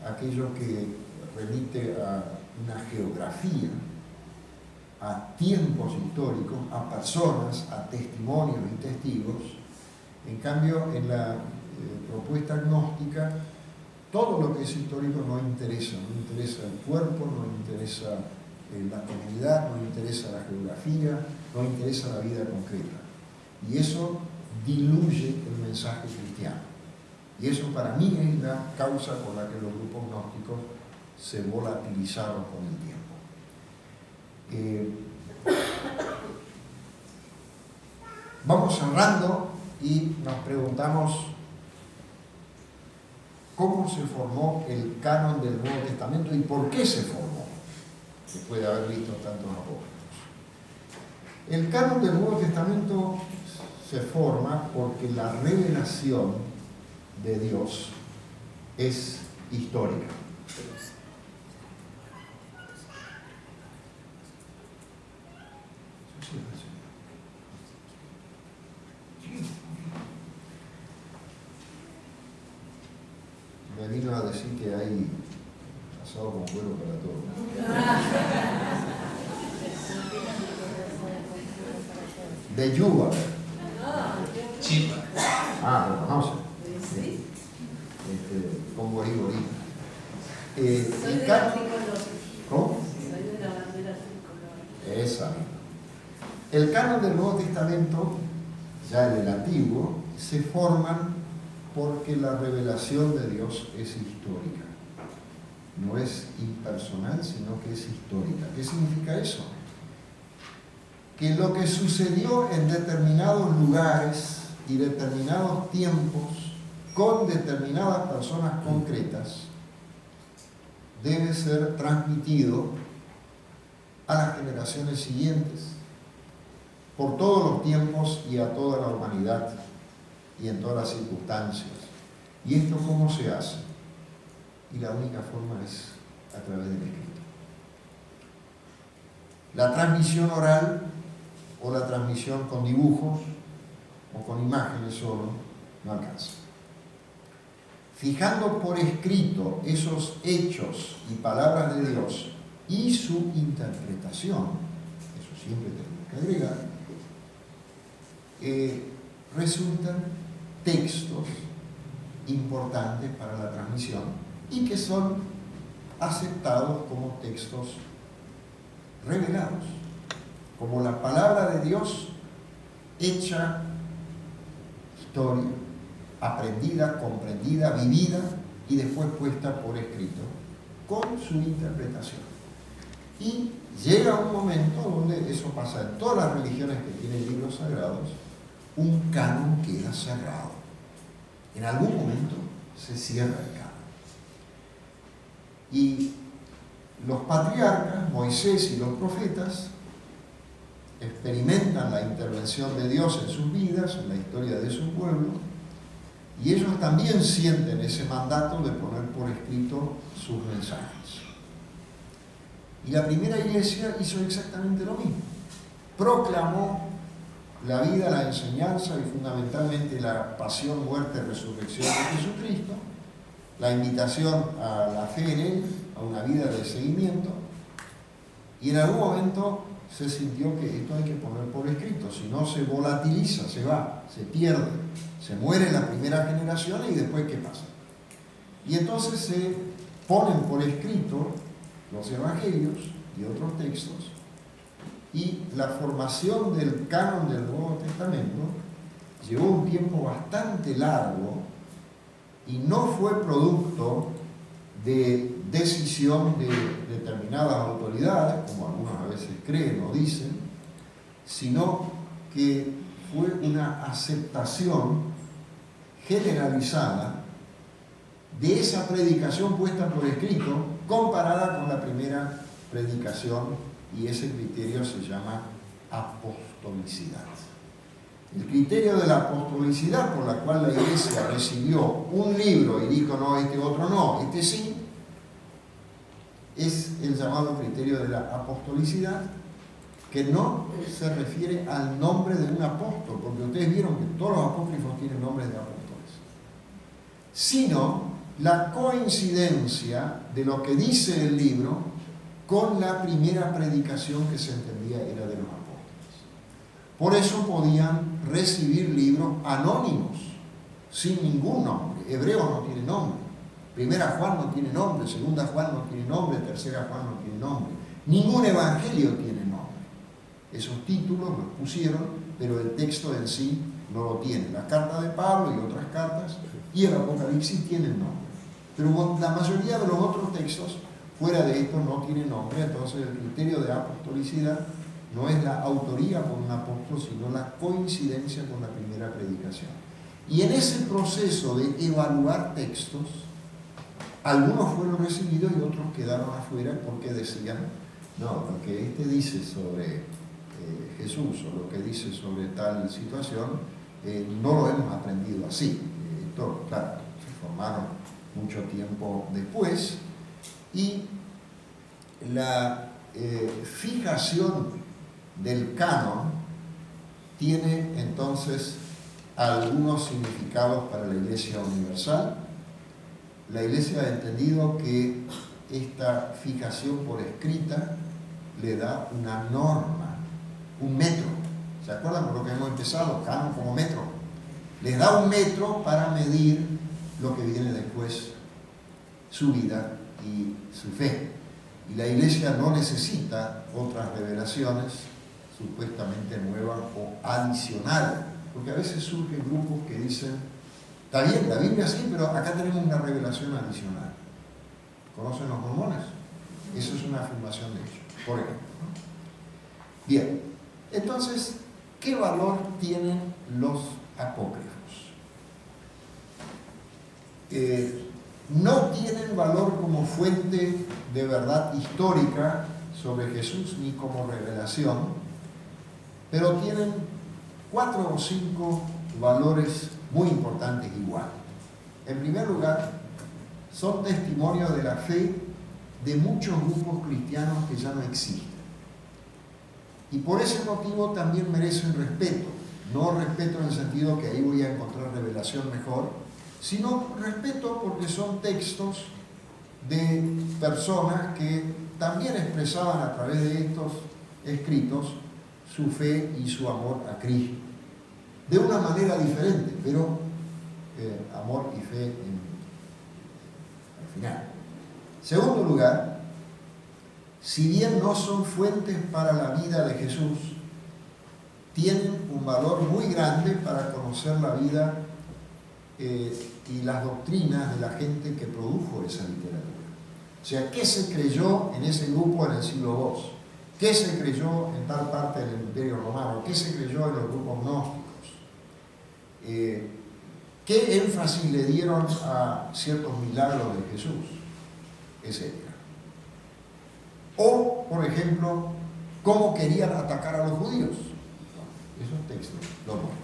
aquello que remite a una geografía, a tiempos históricos, a personas, a testimonios y testigos. En cambio, en la propuesta gnóstica, todo lo que es histórico no interesa el cuerpo, no interesa la comunidad, no interesa la geografía, no interesa la vida concreta. Y eso diluye el mensaje cristiano. Y eso para mí es la causa por la que los grupos gnósticos se volatilizaron con el tiempo. Vamos cerrando y nos preguntamos cómo se formó el canon del Nuevo Testamento y por qué se formó, después de haber visto tantos apóstoles. El canon del Nuevo Testamento se forma porque la revelación de Dios es histórica. Me vino a decir que hay asado con huevo para todos. De yuba. Chipa. Ah, lo conoce. Con boriborí. ¿Cómo? Esa. El canon del Nuevo Testamento, ya en el Antiguo, se forman porque la revelación de Dios es histórica. No es impersonal, sino que es histórica. ¿Qué significa eso? Que lo que sucedió en determinados lugares y determinados tiempos con determinadas personas concretas debe ser transmitido a las generaciones siguientes por todos los tiempos y a toda la humanidad y en todas las circunstancias. ¿Y esto cómo se hace? Y la única forma es a través del escrito. La transmisión oral o la transmisión con dibujos o con imágenes solo no alcanza. Fijando por escrito esos hechos y palabras de Dios y su interpretación, eso siempre tenemos que agregar, resultan textos importantes para la transmisión y que son aceptados como textos revelados, como la palabra de Dios hecha historia, aprendida, comprendida, vivida y después puesta por escrito, con su interpretación. Y llega un momento donde eso pasa en todas las religiones que tienen libros sagrados, un canon queda cerrado. En algún momento se cierra el canon. Y los patriarcas, Moisés y los profetas, experimentan la intervención de Dios en sus vidas, en la historia de su pueblo, y ellos también sienten ese mandato de poner por escrito sus mensajes. Y la primera iglesia hizo exactamente lo mismo. Proclamó la vida, la enseñanza y fundamentalmente la pasión, muerte, resurrección de Jesucristo, la invitación a la fe en Él, a una vida de seguimiento, y en algún momento se sintió que esto hay que poner por escrito, si no se volatiliza, se va, se pierde, se muere la primera generación y después ¿qué pasa? Y entonces se ponen por escrito los evangelios y otros textos, y la formación del canon del Nuevo Testamento llevó un tiempo bastante largo y no fue producto de decisión de determinadas autoridades, como algunos a veces creen o dicen, sino que fue una aceptación generalizada de esa predicación puesta por escrito comparada con la primera predicación, y ese criterio se llama apostolicidad. El criterio de la apostolicidad, por la cual la Iglesia recibió un libro y dijo no, este otro no, este sí, es el llamado criterio de la apostolicidad, que no se refiere al nombre de un apóstol, porque ustedes vieron que todos los apócrifos tienen nombres de apóstoles, sino la coincidencia de lo que dice el libro con la primera predicación que se entendía era de los apóstoles. Por eso podían recibir libros anónimos, sin ningún nombre. Hebreo no tiene nombre, Primera Juan no tiene nombre, Segunda Juan no tiene nombre, Tercera Juan no tiene nombre. Ningún evangelio tiene nombre. Esos títulos los pusieron, pero el texto en sí no lo tiene. La carta de Pablo y otras cartas y el Apocalipsis tienen nombre. Pero la mayoría de los otros textos fuera de esto no tiene nombre. Entonces el criterio de apostolicidad no es la autoría por un apóstol, sino la coincidencia con la primera predicación. Y en ese proceso de evaluar textos, algunos fueron recibidos y otros quedaron afuera porque decían, no, lo que este dice sobre Jesús o lo que dice sobre tal situación, no lo hemos aprendido así. Esto, claro, se formaron mucho tiempo después, y la fijación del canon tiene entonces algunos significados para la Iglesia universal. La Iglesia ha entendido que esta fijación por escrita le da una norma, un metro. ¿Se acuerdan por lo que hemos empezado? Canon como metro. Les da un metro para medir lo que viene después, su vida y su fe. Y la Iglesia no necesita otras revelaciones supuestamente nuevas o adicionales, porque a veces surgen grupos que dicen, está bien, la Biblia sí, pero acá tenemos una revelación adicional. ¿Conocen los mormones? Eso es una afirmación de ellos, por ejemplo. Bien, entonces, ¿qué valor tienen los apócrifos? No tienen valor como fuente de verdad histórica sobre Jesús ni como revelación, pero tienen 4 o 5 valores muy importantes igual. En primer lugar, son testimonios de la fe de muchos grupos cristianos que ya no existen. Y por ese motivo también merecen respeto. No respeto en el sentido que ahí voy a encontrar revelación mejor, sino respeto porque son textos de personas que también expresaban a través de estos escritos su fe y su amor a Cristo. De una manera diferente, pero amor y fe al final. Segundo lugar, si bien no son fuentes para la vida de Jesús, tienen un valor muy grande para conocer la vida y las doctrinas de la gente que produjo esa literatura. O sea, ¿qué se creyó en ese grupo en el siglo II? ¿Qué se creyó en tal parte del Imperio Romano? ¿Qué se creyó en los grupos gnósticos? ¿Qué énfasis le dieron a ciertos milagros de Jesús? Etcétera. O, por ejemplo, cómo querían atacar a los judíos. Esos textos lo muestran.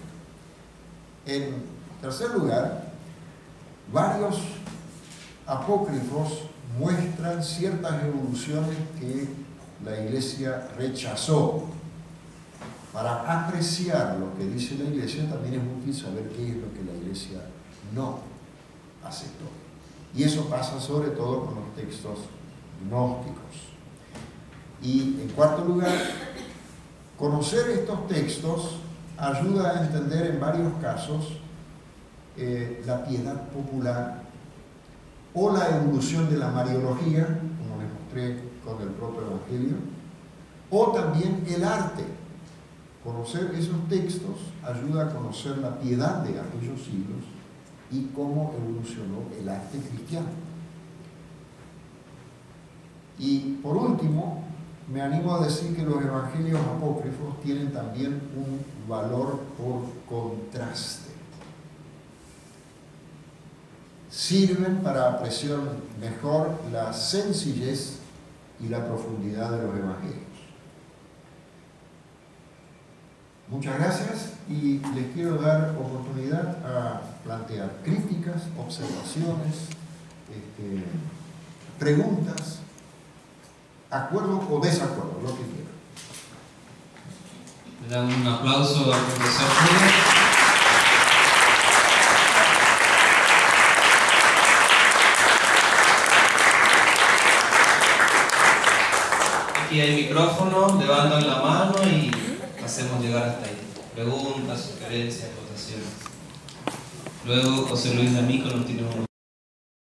En tercer lugar, varios apócrifos muestran ciertas evoluciones que la Iglesia rechazó. Para apreciar lo que dice la Iglesia también es útil saber qué es lo que la Iglesia no aceptó. Y eso pasa sobre todo con los textos gnósticos. Y en cuarto lugar, conocer estos textos ayuda a entender en varios casos la piedad popular o la evolución de la mariología, como les mostré con el propio Evangelio, o también el arte. Conocer esos textos ayuda a conocer la piedad de aquellos siglos y cómo evolucionó el arte cristiano. Y por último, me animo a decir que los evangelios apócrifos tienen también un valor por contraste. Sirven para apreciar mejor la sencillez y la profundidad de los evangelios. Muchas gracias y les quiero dar oportunidad a plantear críticas, observaciones, preguntas, acuerdo o desacuerdo, lo que quieran. Le dan un aplauso al profesor Julio. Aquí hay micrófono, levantan la mano y hacemos llegar hasta ahí. Preguntas, sugerencias, votaciones. Luego José Luis D'Amico nos tiene un